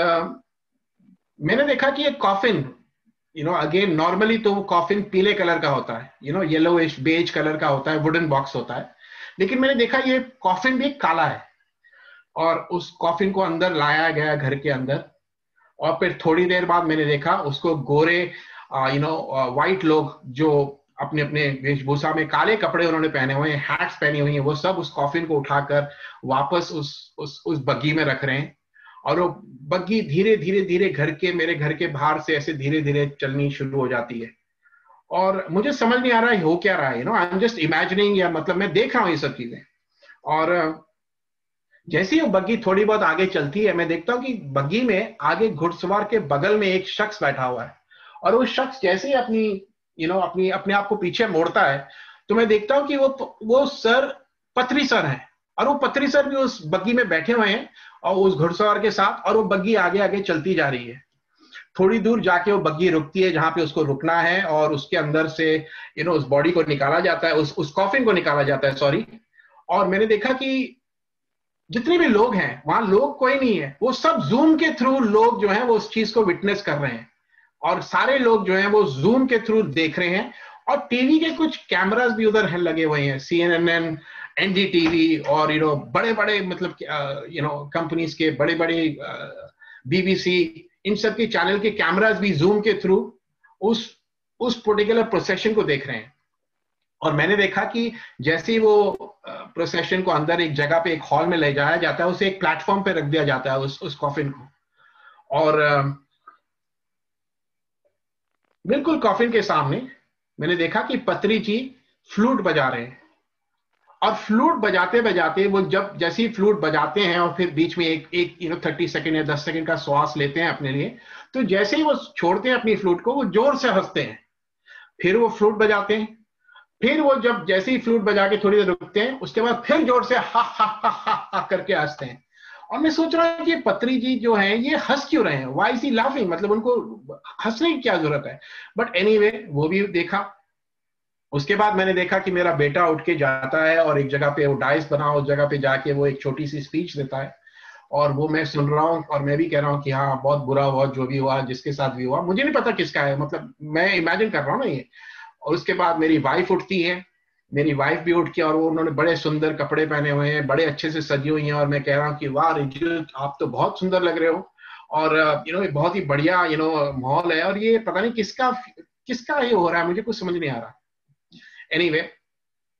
Speaker 3: मैंने देखा कि ये कॉफिन, अगेन नॉर्मली तो वो कॉफिन पीले कलर का होता है, येलोइश बेज कलर का होता है, वुडन बॉक्स होता है। लेकिन मैंने देखा ये कॉफिन भी काला है, और उस कॉफिन को अंदर लाया गया घर के अंदर। और फिर थोड़ी देर बाद मैंने देखा उसको गोरे वाइट लोग, जो अपने अपने वेशभूषा में काले कपड़े उन्होंने पहने हुए हैं, हैट्स पहनी हुई हैं, वो सब उस कॉफिन को उठाकर वापस उस बग्गी में रख रहे हैं। और वो बग्गी धीरे धीरे धीरे मेरे घर के बाहर से ऐसे धीरे धीरे चलनी शुरू हो जाती है। और मुझे समझ नहीं आ रहा है हो क्या रहा है, आई एम जस्ट इमेजिनिंग, या मतलब मैं देख रहा हूँ ये सब चीजें। और जैसे ही वो बग्गी थोड़ी बहुत आगे चलती है, मैं देखता हूँ कि बग्गी में आगे घुड़सवार के बगल में एक शख्स बैठा हुआ है। और वो शख्स जैसे ही अपने आप को पीछे मोड़ता है, तो मैं देखता हूँ कि वो सर, पथरी सर है, और वो पथरी सर भी उस बग्गी में बैठे हुए हैं और उस घुड़सवार के साथ, और वो बग्गी आगे आगे चलती जा रही है। थोड़ी दूर जाके वो बग्गी रुकती है जहां पे उसको रुकना है, और उसके अंदर से उस बॉडी को निकाला जाता है, उस कॉफिन को निकाला जाता है, सॉरी। और मैंने देखा कि जितने भी लोग हैं वहां, लोग कोई नहीं है, वो सब जूम के थ्रू लोग जो हैं वो उस चीज को विटनेस कर रहे हैं। और सारे लोग जो हैं वो जूम के थ्रू देख रहे हैं। और टीवी के कुछ कैमरास भी उधर लगे हुए हैं, CNN, NDTV, और बड़े बड़े, मतलब कंपनीज के बड़े बड़े, BBC, इन सब के चैनल के कैमरास भी जूम के थ्रू उस पर्टिकुलर प्रोसेशन को देख रहे हैं। और मैंने देखा कि जैसे ही वो प्रोसेशन को अंदर एक जगह पे, एक हॉल में ले जाया जाता है, उसे एक प्लेटफॉर्म पे रख दिया जाता है, उस कॉफिन को। और बिल्कुल कॉफिन के सामने मैंने देखा कि पत्री जी फ्लूट बजा रहे हैं। और फ्लूट बजाते बजाते वो जैसे ही फ्लूट बजाते हैं और फिर बीच में एक 30 सेकंड या 10 सेकंड का श्वास लेते हैं अपने लिए, तो जैसे ही वो छोड़ते हैं अपनी फ्लूट को, वो जोर से हंसते हैं। फिर वो फ्लूट बजाते हैं, फिर वो जैसे ही फ्लूट बजा के थोड़ी देर रुकते हैं, उसके बाद फिर जोर से हा हा हा हा हा करके हंसते हैं। और मैं सोच रहा हूँ कि पत्री जी जो हैं ये हंस क्यों रहे हैं, व्हाई इज ही लाफिंग, मतलब उनको हंसने की क्या जरूरत है। बट एनीवे वो भी देखा। उसके बाद मैंने देखा कि मेरा बेटा उठ के जाता है और एक जगह पे वो डाइस बना, उस जगह पे जाके वो एक छोटी सी स्पीच देता है, और वो मैं सुन रहा हूँ, और मैं भी कह रहा हूँ कि हाँ बहुत बुरा हुआ जो भी हुआ, जिसके साथ भी हुआ, मुझे नहीं पता किसका है, मतलब मैं इमेजिन कर रहा हूँ ना ये। और उसके बाद मेरी वाइफ उठती है मेरी वाइफ भी उठ के, और वो उन्होंने बड़े सुंदर कपड़े पहने हुए हैं, बड़े अच्छे से सजी हुई हैं, और मैं कह रहा हूँ कि वाह रिजू, आप तो बहुत सुंदर लग रहे हो, और ये बहुत ही बढ़िया माहौल है, और ये पता नहीं किसका किसका ये हो रहा है, मुझे कुछ समझ नहीं आ रहा। एनीवे,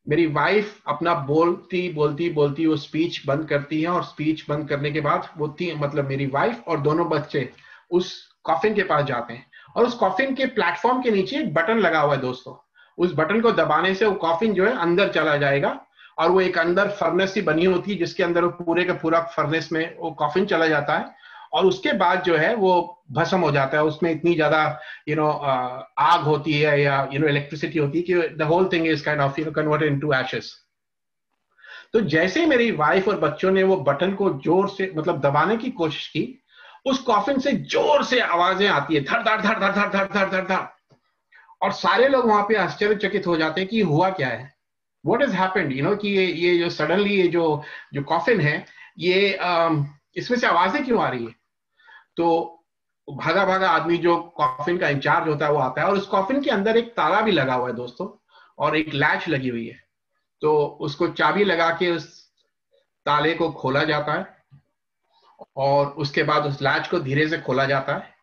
Speaker 3: मेरी वाइफ अपना बोलती बोलती बोलती वो स्पीच बंद करती है, और स्पीच बंद करने के बाद वो मतलब मेरी वाइफ और दोनों बच्चे उस कॉफिन के पास जाते हैं, और उस कॉफिन के प्लेटफॉर्म के नीचे एक बटन लगा हुआ है दोस्तों। उस बटन को दबाने से वो कॉफिन जो है अंदर चला जाएगा, और वो एक अंदर फर्नेस सी बनी होती है जिसके अंदर वो पूरे का पूरा फर्नेस में वो कॉफिन चला जाता है, और उसके बाद जो है वो भस्म हो जाता है। उसमें इतनी ज्यादा आग होती है या इलेक्ट्रिसिटी होती है कि the whole thing is kind of converted into ashes. तो जैसे मेरी वाइफ और बच्चों ने वो बटन को जोर से मतलब दबाने की कोशिश की, उस कॉफिन से जोर से आवाजें आती है, धड़ धड़ धड़ धड़ धड़ धड़ धड़ धड़ धड़, और सारे लोग वहां पे आश्चर्यचकित हो जाते हैं कि हुआ क्या है, व्हाट इज हैपेंड, कि ये जो सडनली ये जो कॉफिन है, ये इसमें से आवाजें क्यों आ रही है। तो भागा भागा आदमी जो कॉफिन का इंचार्ज होता है वो आता है, और उस कॉफिन के अंदर एक ताला भी लगा हुआ है दोस्तों, और एक लैच लगी हुई है। तो उसको चाबी लगा के उस ताले को खोला जाता है, और उसके बाद उस लैच को धीरे से खोला जाता है,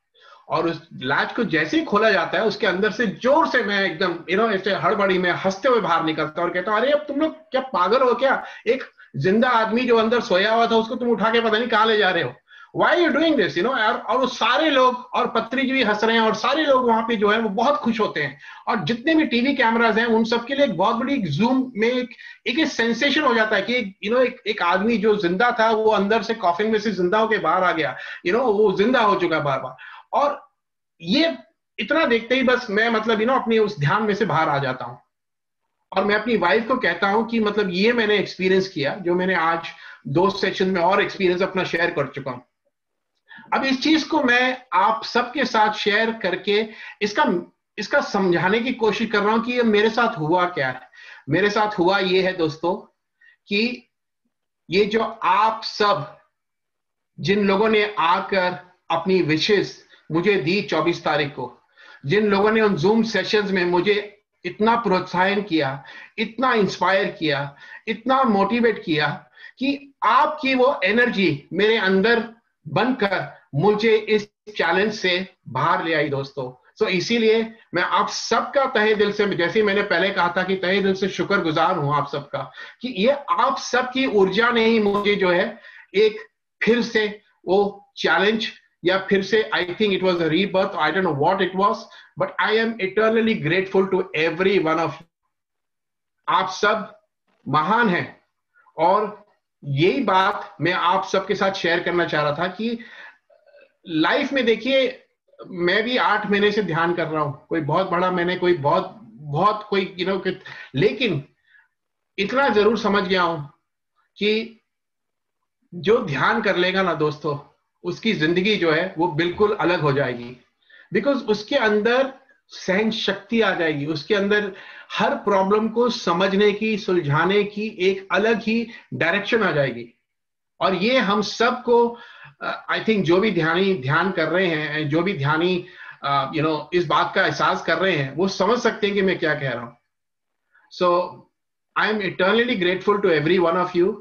Speaker 3: और उस लैच को जैसे ही खोला जाता है उसके अंदर से जोर से मैं एकदम ऐसे हड़बड़ी में हंसते हुए बाहर निकलता हूँ और कहता हूँ, अरे अब तुम लोग क्या पागल हो क्या, एक जिंदा आदमी जो अंदर सोया हुआ था उसको तुम उठा के पता नहीं कहाँ ले जा रहे हो, वाई यू डूइंग दिस, और वो सारे लोग, और पत्री जी भी हंस रहे हैं, और सारे लोग वहां पे जो है वो बहुत खुश होते हैं, और जितने भी टीवी कैमराज हैं उन सबके लिए एक बहुत बड़ी जूम में एक सेंसेशन हो जाता है कि एक आदमी जो जिंदा था वो अंदर से कॉफिन में से जिंदा होकर बाहर आ गया, वो जिंदा हो चुका बार बार। और ये इतना देखते ही बस मैं मतलब अपनी उस ध्यान में से बाहर आ जाता हूं, और मैं अपनी वाइफ को कहता हूं कि मतलब ये मैंने एक्सपीरियंस किया, जो मैंने आज 2 सेशन में और एक्सपीरियंस अपना शेयर कर चुका हूं। अब इस चीज को मैं आप सबके साथ शेयर करके इसका समझाने की कोशिश कर रहा हूं कि ये मेरे साथ हुआ क्या है। मेरे साथ हुआ ये है दोस्तों कि ये जो आप सब जिन लोगों ने आकर अपनी विशेष मुझे दी 24 तारीख को, जिन लोगों ने उन जूम सेशंस में मुझे इतना प्रोत्साहन किया, इतना इंस्पायर किया, इतना मोटिवेट किया कि आपकी वो एनर्जी मेरे अंदर बनकर मुझे इस चैलेंज से बाहर ले आई दोस्तों। सो इसीलिए मैं आप सबका तहे दिल से, जैसे मैंने पहले कहा था कि तहे दिल से शुक्रगुजार हूं आप सबका, कि ये आप सबकी ऊर्जा ने ही मुझे जो है एक फिर से वो चैलेंज, या फिर से I think it was a rebirth, I don't know what it was, but I am eternally grateful to every one of you. आप सब महान हैं, और यही बात मैं आप सबके साथ शेयर करना चाह रहा था कि लाइफ में देखिए, मैं भी 8 महीने से ध्यान कर रहा हूं, कोई बहुत बड़ा मैंने कोई बहुत कोई लेकिन इतना जरूर समझ गया हूं कि जो ध्यान कर लेगा ना दोस्तों, उसकी जिंदगी जो है वो बिल्कुल अलग हो जाएगी, बिकॉज उसके अंदर सहन शक्ति आ जाएगी, उसके अंदर हर प्रॉब्लम को समझने की, सुलझाने की एक अलग ही डायरेक्शन आ जाएगी। और ये हम सबको आई थिंक जो भी ध्यान कर रहे हैं, जो भी ध्यानी इस बात का एहसास कर रहे हैं, वो समझ सकते हैं कि मैं क्या कह रहा हूं। So I am eternally grateful to every one of you.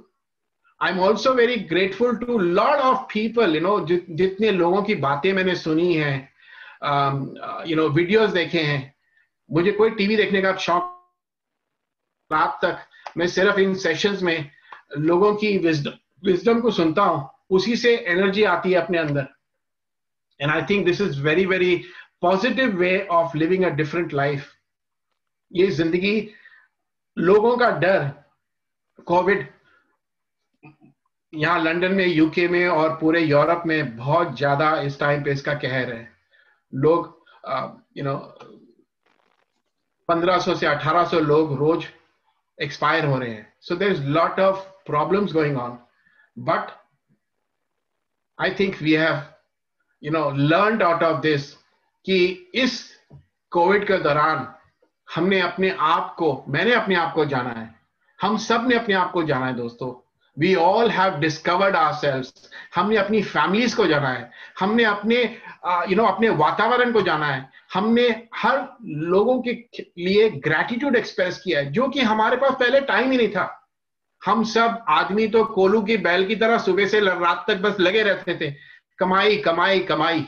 Speaker 3: I am also very grateful to lot of people, जितने लोगों की बातें मैंने सुनी है, वीडियोस देखे हैं। मुझे कोई टीवी देखने का शौक, रात तक मैं सिर्फ इन सेशंस में लोगों की विजडम को सुनता हूं, उसी से एनर्जी आती है अपने अंदर। And I think this is very very positive way of living a different life. ये जिंदगी, लोगों का डर, कोविड यहाँ लंदन में, यूके में और पूरे यूरोप में बहुत ज्यादा इस टाइम पे इसका कहर है। लोग 1500 से 1800 लोग रोज एक्सपायर हो रहे हैं। So there is lot of problems going on, but I think we have learned out of this कि इस कोविड के दौरान मैंने अपने आप को जाना है, हम सब ने अपने आप को जाना है दोस्तों। We all have discovered ourselves. हमने अपनी फैमिलीज को जाना है, हमने अपने अपने वातावरण को जाना है, हमने हर लोगों के लिए ग्रैटिट्यूड एक्सप्रेस किया है, जो कि हमारे पास पहले टाइम ही नहीं था। हम सब आदमी तो कोलू की बैल की तरह सुबह से रात तक बस लगे रहते थे, कमाई कमाई कमाई।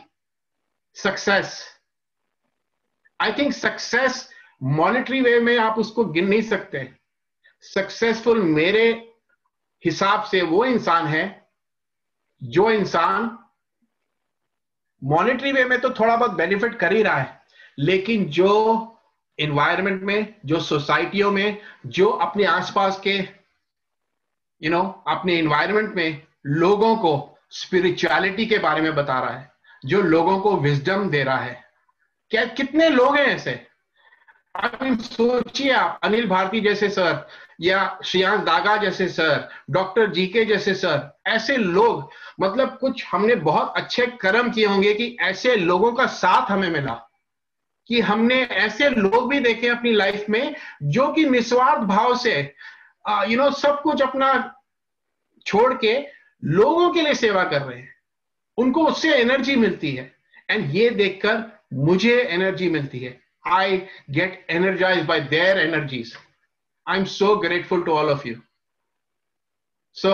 Speaker 3: Success, I think success monetary way में आप उसको गिन नहीं सकते। सक्सेसफुल मेरे हिसाब से वो इंसान है जो इंसान मॉनेटरी वे में तो थोड़ा बहुत बेनिफिट कर ही रहा है, लेकिन जो एनवायरनमेंट में, जो सोसाइटियों में, जो अपने आसपास के अपने एनवायरनमेंट में लोगों को स्पिरिचुअलिटी के बारे में बता रहा है, जो लोगों को विजडम दे रहा है। क्या कितने लोग हैं ऐसे? सोचिए आप, अनिल भारती जैसे सर, या श्रेयांश दागा जैसे सर, डॉक्टर जीके जैसे सर, ऐसे लोग, मतलब कुछ हमने बहुत अच्छे कर्म किए होंगे कि ऐसे लोगों का साथ हमें मिला, कि हमने ऐसे लोग भी देखे अपनी लाइफ में जो कि निस्वार्थ भाव से सब कुछ अपना छोड़ के लोगों के लिए सेवा कर रहे हैं। उनको उससे एनर्जी मिलती है, एंड ये देखकर मुझे एनर्जी मिलती है। I get energized by their energies. I'm so grateful to all of you. So,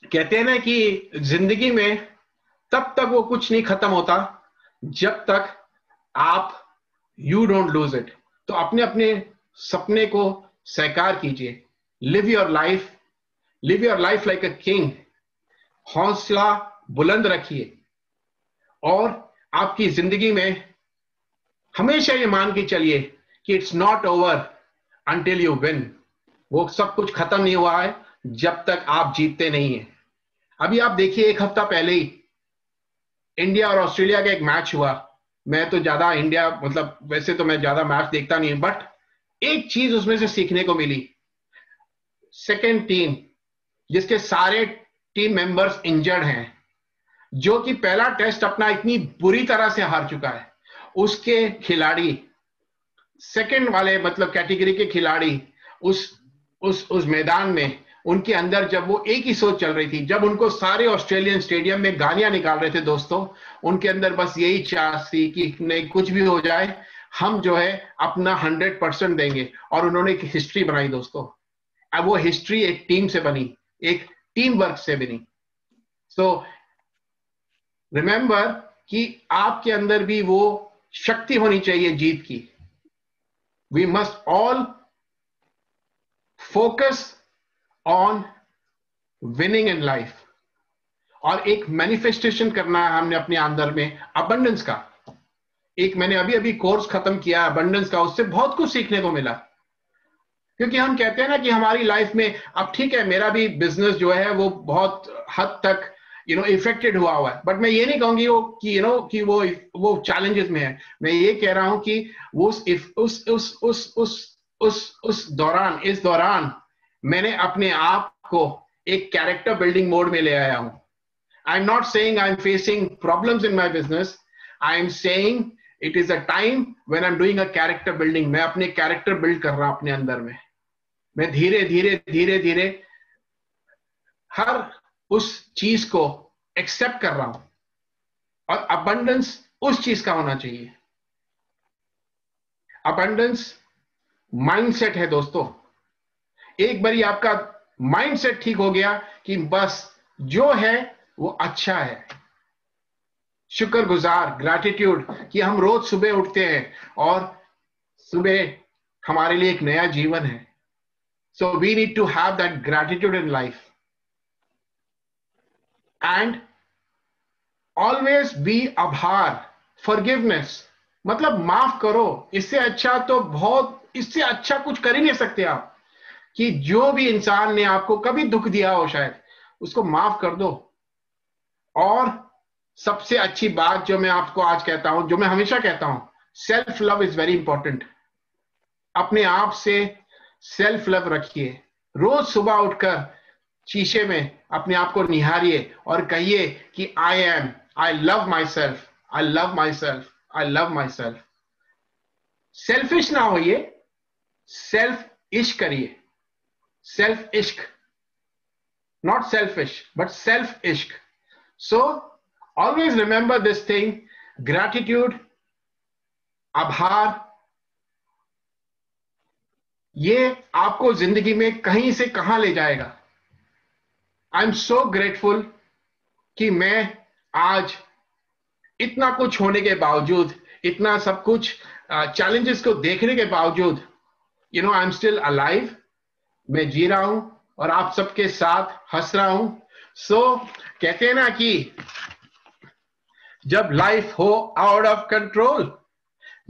Speaker 3: कहते हैं ना कि जिंदगी में तब तक वो कुछ नहीं खत्म होता जब तक आप you don't lose it. तो अपने अपने सपने को साकार कीजिए। Live your life like a king. हौसला बुलंद रखिए और आपकी जिंदगी में हमेशा ये मान के चलिए कि it's not over until you win. वो सब कुछ खत्म नहीं हुआ है जब तक आप जीतते नहीं हैं। अभी आप देखिए, एक हफ्ता पहले ही इंडिया और ऑस्ट्रेलिया का एक मैच हुआ। मैं तो ज्यादा इंडिया, मतलब वैसे तो मैं ज्यादा मैच देखता नहीं, बट एक चीज उसमें से सीखने को मिली। सेकेंड टीम, जिसके सारे टीम मेंबर्स इंजर्ड हैं, जो कि पहला टेस्ट अपना इतनी बुरी तरह से हार चुका है, उसके खिलाड़ी, सेकंड वाले मतलब कैटेगरी के खिलाड़ी उस मैदान में, उनके अंदर जब वो एक ही सोच चल रही थी, जब उनको सारे ऑस्ट्रेलियन स्टेडियम में गालियां निकाल रहे थे दोस्तों, उनके अंदर बस यही चाह थी कि नहीं, कुछ भी हो जाए, हम जो है अपना 100% देंगे। और उन्होंने एक हिस्ट्री बनाई दोस्तों। अब वो हिस्ट्री एक टीम से बनी, एक टीम वर्क से बनी। सो रिमेंबर कि आपके अंदर भी वो शक्ति होनी चाहिए जीत की। We must all focus on winning in life, और एक मैनिफेस्टेशन करना है हमने अपने अंदर में अबंडेंस का। एक मैंने अभी अभी कोर्स खत्म किया अबंडेंस का, उससे बहुत कुछ सीखने को मिला। क्योंकि हम कहते हैं ना कि हमारी लाइफ में, अब ठीक है मेरा भी बिजनेस जो है वो बहुत हद तक इफेक्टेड हुआ है, बट मैं ये नहीं कहूंगी कि वो चैलेंजेस में है। मैं ये कह रहा हूं कि वो उस दौरान, इस दौरान मैंने अपने आप को एक कैरेक्टर बिल्डिंग मोड में ले आया हूं। I am not saying I am facing problems in my business, I am saying it is a time when I am doing a character building. मैं अपने कैरेक्टर बिल्ड कर रहा हूं अपने अंदर में। मैं धीरे धीरे हर उस चीज को एक्सेप्ट कर रहा हूं, और अबंडेंस उस चीज का होना चाहिए। अबंडेंस माइंडसेट है दोस्तों। एक बारी आपका माइंडसेट ठीक हो गया कि बस जो है वो अच्छा है, शुक्रगुजार, ग्रैटिट्यूड, कि हम रोज सुबह उठते हैं और सुबह हमारे लिए एक नया जीवन है। So we need to have that gratitude in life and always be आभार, फॉरगिवनेस, मतलब माफ करो। इससे अच्छा तो इससे अच्छा कुछ कर ही नहीं सकते आप, कि जो भी इंसान ने आपको कभी दुख दिया हो शायद, उसको माफ कर दो। और सबसे अच्छी बात जो मैं आपको आज कहता हूं, जो मैं हमेशा कहता हूं, self love is very important. अपने आप से सेल्फ लव रखिए। रोज सुबह उठकर शीशे में अपने आप को निहारिए और कहिए कि I love my self, I love my self, I love my self. Selfish ना होइए, सेल्फ इश्क करिए। सेल्फ इश्क not selfish, but self-ishq. So always remember this thing, gratitude, आभार, ये आपको जिंदगी में कहीं से कहां ले जाएगा. आई एम सो ग्रेटफुल कि मैं आज इतना कुछ होने के बावजूद, इतना सब कुछ चैलेंजेस को देखने के बावजूद, you know, I am still alive, मैं जी रहा हूं और आप सबके साथ हंस रहा हूं. सो कहते हैं ना कि जब लाइफ हो आउट ऑफ कंट्रोल,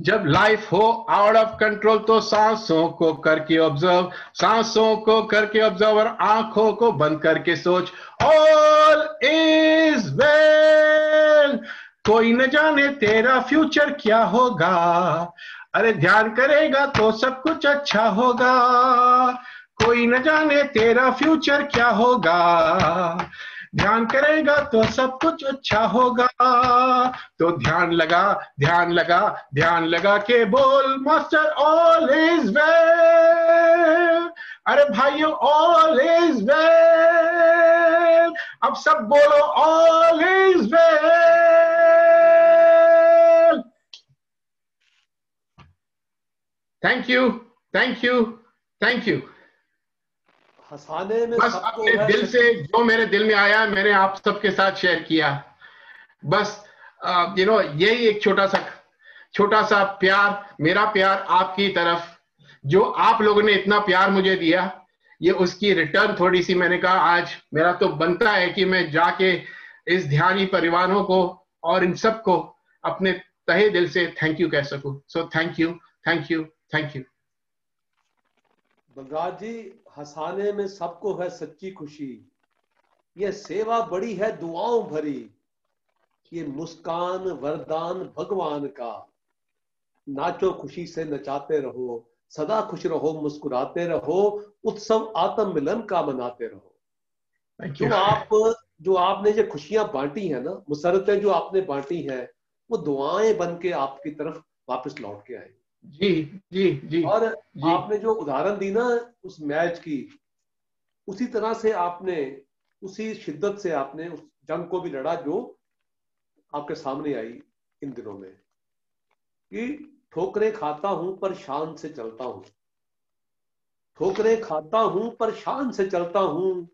Speaker 3: जब लाइफ हो आउट ऑफ कंट्रोल तो सांसों को करके ऑब्जर्व, सांसों को करके ऑब्जर्व और आंखों को बंद करके सोच, ऑल इज वेल. कोई न जाने तेरा फ्यूचर क्या होगा, अरे ध्यान करेगा तो सब कुछ अच्छा होगा. कोई न जाने तेरा फ्यूचर क्या होगा, ध्यान करेगा तो सब कुछ अच्छा होगा. तो ध्यान लगा, ध्यान लगा, ध्यान लगा के बोल, मास्टर ऑल इज वेल. अरे भाइयों ऑल इज वेल. अब सब बोलो all is well. Thank you, thank you, thank you.
Speaker 1: हंसाने में
Speaker 3: बस अपने दिल से जो मेरे दिल में आया मैंने आप सबके साथ शेयर किया. बस यू नो, यही एक छोटा सा प्यार, मेरा प्यार आपकी तरफ, जो आप लोगों ने इतना प्यार मुझे दिया, ये उसकी रिटर्न थोड़ी सी मैंने कहा आज मेरा तो बनता है कि मैं जाके इस ध्यानी परिवारों को और इन सब को अपने तहे दिल से थैंक यू कह सकूं. So thank you, thank you, thank you.
Speaker 1: Balraj ji, हंसाने में सबको है सच्ची खुशी, ये सेवा बड़ी है दुआओं भरी, ये मुस्कान वरदान भगवान का, नाचो खुशी से नचाते रहो, सदा खुश रहो मुस्कुराते रहो, उत्सव आत्म मिलन का मनाते रहो. जो आपने जो खुशियां बांटी है ना, मुसरतें जो आपने बांटी हैं, वो दुआएं बन के आपकी तरफ वापस लौट के आई.
Speaker 3: जी जी जी.
Speaker 1: और
Speaker 3: जी.
Speaker 1: आपने जो उदाहरण दी ना उस मैच की, उसी तरह से आपने, उसी शिद्दत से आपने उस जंग को भी लड़ा जो आपके सामने आई इन दिनों में, कि ठोकरें खाता हूं पर शान से चलता हूं, ठोकरें खाता हूं पर शान से चलता हूं,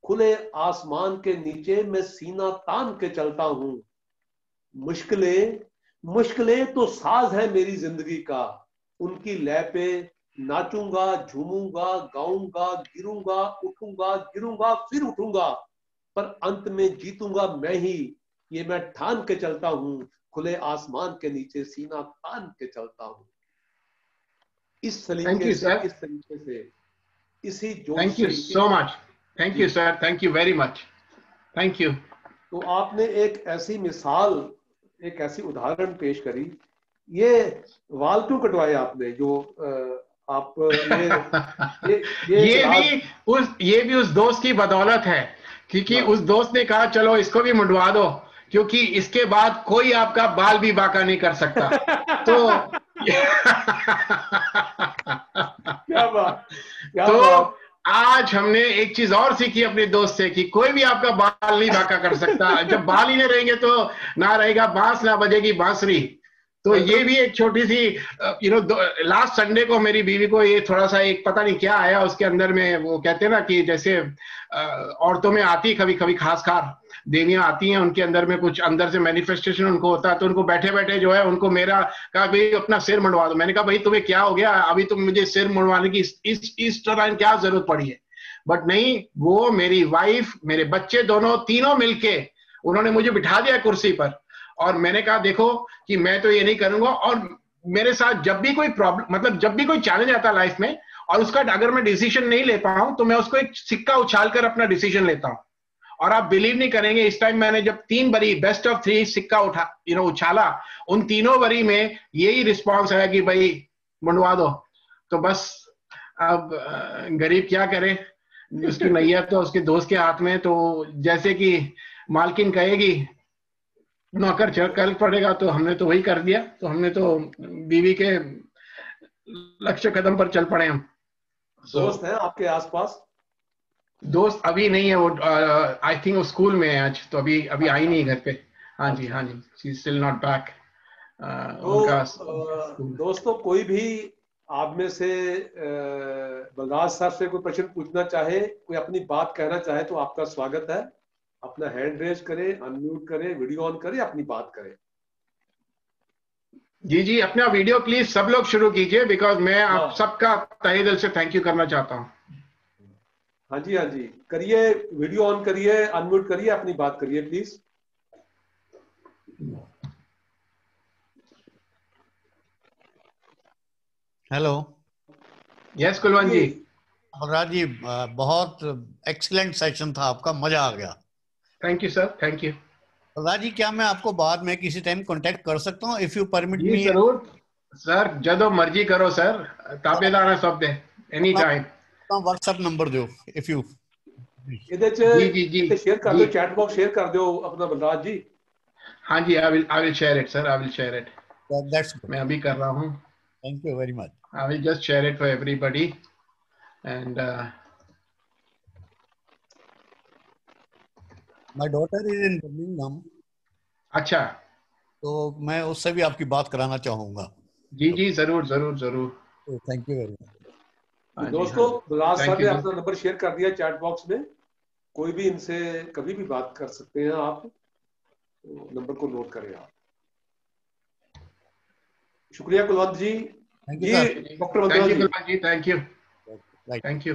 Speaker 1: खुले आसमान के नीचे मैं सीना तान के चलता हूं, मुश्किलें तो साज है मेरी जिंदगी का, उनकी लय पे नाचूंगा, झूमूंगा, गाऊंगा, गिरूंगा, उठूंगा, गिरूंगा, फिर उठूंगा, पर अंत में जीतूंगा मैं ही, ये मैं ठान के चलता हूं, खुले आसमान के नीचे सीना तान के चलता हूं. इस सलीके से, इसी जोश से.
Speaker 3: Thank you so much. Thank you sir, thank you very much. Thank you.
Speaker 1: तो आपने एक ऐसी मिसाल, एक ऐसी उदाहरण पेश करी. ये वाल क्यों कटवाए आपने, जो आप
Speaker 3: ये भी उस दोस्त की बदौलत है, क्योंकि उस दोस्त ने कहा चलो इसको भी मुंडवा दो, क्योंकि इसके बाद कोई आपका बाल भी बांका नहीं कर सकता. तो
Speaker 1: क्या बात.
Speaker 3: आज हमने एक चीज और सीखी अपने दोस्त से कि कोई भी आपका बाल नहीं बांका कर सकता. जब बाल ही नहीं रहेंगे तो ना रहेगा बांस, ना बजेगी बांसुरी. तो ये भी एक छोटी सी, यू नो, लास्ट संडे को मेरी बीवी को ये थोड़ा सा एक पता नहीं क्या आया उसके अंदर में. वो कहते हैं ना कि जैसे औरतों में आती कभी कभी खासकर देवियां आती हैं, उनके अंदर में कुछ अंदर से मैनिफेस्टेशन उनको होता है, तो उनको बैठे बैठे जो है उनको मेरा कहा भाई अपना सिर मुंडवा दो. मैंने कहा भाई तुम्हें क्या हो गया, अभी तुम मुझे सिर मुंडवाने की इस तरह क्या जरूरत पड़ी है. बट नहीं, वो मेरी वाइफ, मेरे बच्चे, दोनों तीनों मिलके उन्होंने मुझे बिठा दिया कुर्सी पर, और मैंने कहा देखो कि मैं तो ये नहीं करूंगा. और मेरे साथ जब भी कोई प्रॉब्लम, मतलब जब भी कोई चैलेंज आता है लाइफ में, और उसका अगर मैं डिसीजन नहीं ले पाऊं तो मैं उसको एक सिक्का उछाल कर अपना डिसीजन लेता हूं. और आप बिलीव नहीं करेंगे, इस टाइम मैंने जब 3 बारी बेस्ट ऑफ 3 सिक्का उछाला, उन तीनों बारी में यही रिस्पॉन्स आया कि भाई मुंडवा दो. तो बस अब गरीब क्या करे, उसकी नैया तो उसके दोस्त के हाथ में. तो जैसे कि मालकिन कहेगी नौकर चल पड़ेगा, तो हमने तो वही कर दिया. तो हमने तो बीवी के लक्ष्य कदम पर चल पड़े हम.
Speaker 1: दोस्त हैं आपके आसपास?
Speaker 3: दोस्त अभी नहीं है, वो आई थिंक वो स्कूल में है आज, तो अभी अभी आई नहीं घर पे। हाँ जी,
Speaker 1: अच्छा।
Speaker 3: हाँ जी, she is still not back.
Speaker 1: तो
Speaker 3: उनका
Speaker 1: दोस्तों, कोई भी आप में से बलराज साहब से कोई प्रश्न पूछना चाहे, कोई अपनी बात कहना चाहे, तो आपका स्वागत है। अपना हैंड रेज करें, अनम्यूट करें, वीडियो ऑन करें, अपनी बात करें।
Speaker 3: जी जी, अपना वीडियो प्लीज सब लोग शुरू कीजिए, बिकॉज मैं आप
Speaker 1: हाँ
Speaker 3: सबका तहे दिल से थैंक यू करना चाहता हूँ।
Speaker 1: हाँ जी, हाँ जी, करिए, वीडियो ऑन करिए, अनम्यूट करिए, अपनी बात करिए please.
Speaker 4: Hello.
Speaker 3: Yes Kulwant ji.
Speaker 4: Balraj ji, बहुत एक्सीलेंट सेशन था आपका, मजा आ गया।
Speaker 3: Thank you sir, thank you.
Speaker 4: Balraj ji, क्या मैं आपको बाद में किसी टाइम कांटेक्ट कर सकता हूँ, इफ यू परमिट
Speaker 3: जी
Speaker 4: मी?
Speaker 3: जरूर सर, जदो मर्जी करो सर, ताबेदार है सब दे, एनी
Speaker 4: अपना
Speaker 3: टाइम।
Speaker 4: व्हाट्सएप नंबर दो, इफ यू।
Speaker 1: ਇਹਦੇ ਚ
Speaker 3: जी जी जी
Speaker 1: ਇੱਥੇ ਸ਼ੇਅਰ ਕਰ
Speaker 3: जी।
Speaker 1: ਦਿਓ, ਚੈਟ ਬਾਕਸ ਸ਼ੇਅਰ ਕਰ ਦਿਓ ਆਪਣਾ ਬਲਰਾਜ जी।
Speaker 3: हाँ जी, I will share it sir, I will share it.
Speaker 4: That's good.
Speaker 3: मैं अभी कर रहा हूँ।
Speaker 4: Thank you very much.
Speaker 3: I will just share it for everybody and
Speaker 4: my daughter is in Birmingham,
Speaker 3: अच्छा।
Speaker 4: तो मैं उससे भी आपकी बात कराना चाहूंगा।
Speaker 3: जी जी, जरूर जरूर जरूर।
Speaker 4: तो थैंक यू वेरी मच।
Speaker 3: हाँ जी, हाँ
Speaker 1: दोस्तों,
Speaker 3: जी,
Speaker 1: बलराज
Speaker 3: थैंक
Speaker 1: साहब
Speaker 3: यू
Speaker 1: ने
Speaker 3: जी।
Speaker 1: अपना नंबर शेयर कर दिया चैट बॉक्स में। कोई भी इनसे कभी भी बात कर सकते हैं आप, तो नंबर को नोट करें आप। शुक्रिया Kulwant ji.
Speaker 4: Thank you
Speaker 1: ji
Speaker 4: sir.
Speaker 1: Doctor Vandana
Speaker 3: thank you
Speaker 1: ji,
Speaker 3: Kulwant ji, thank you,
Speaker 4: right.
Speaker 3: Thank you.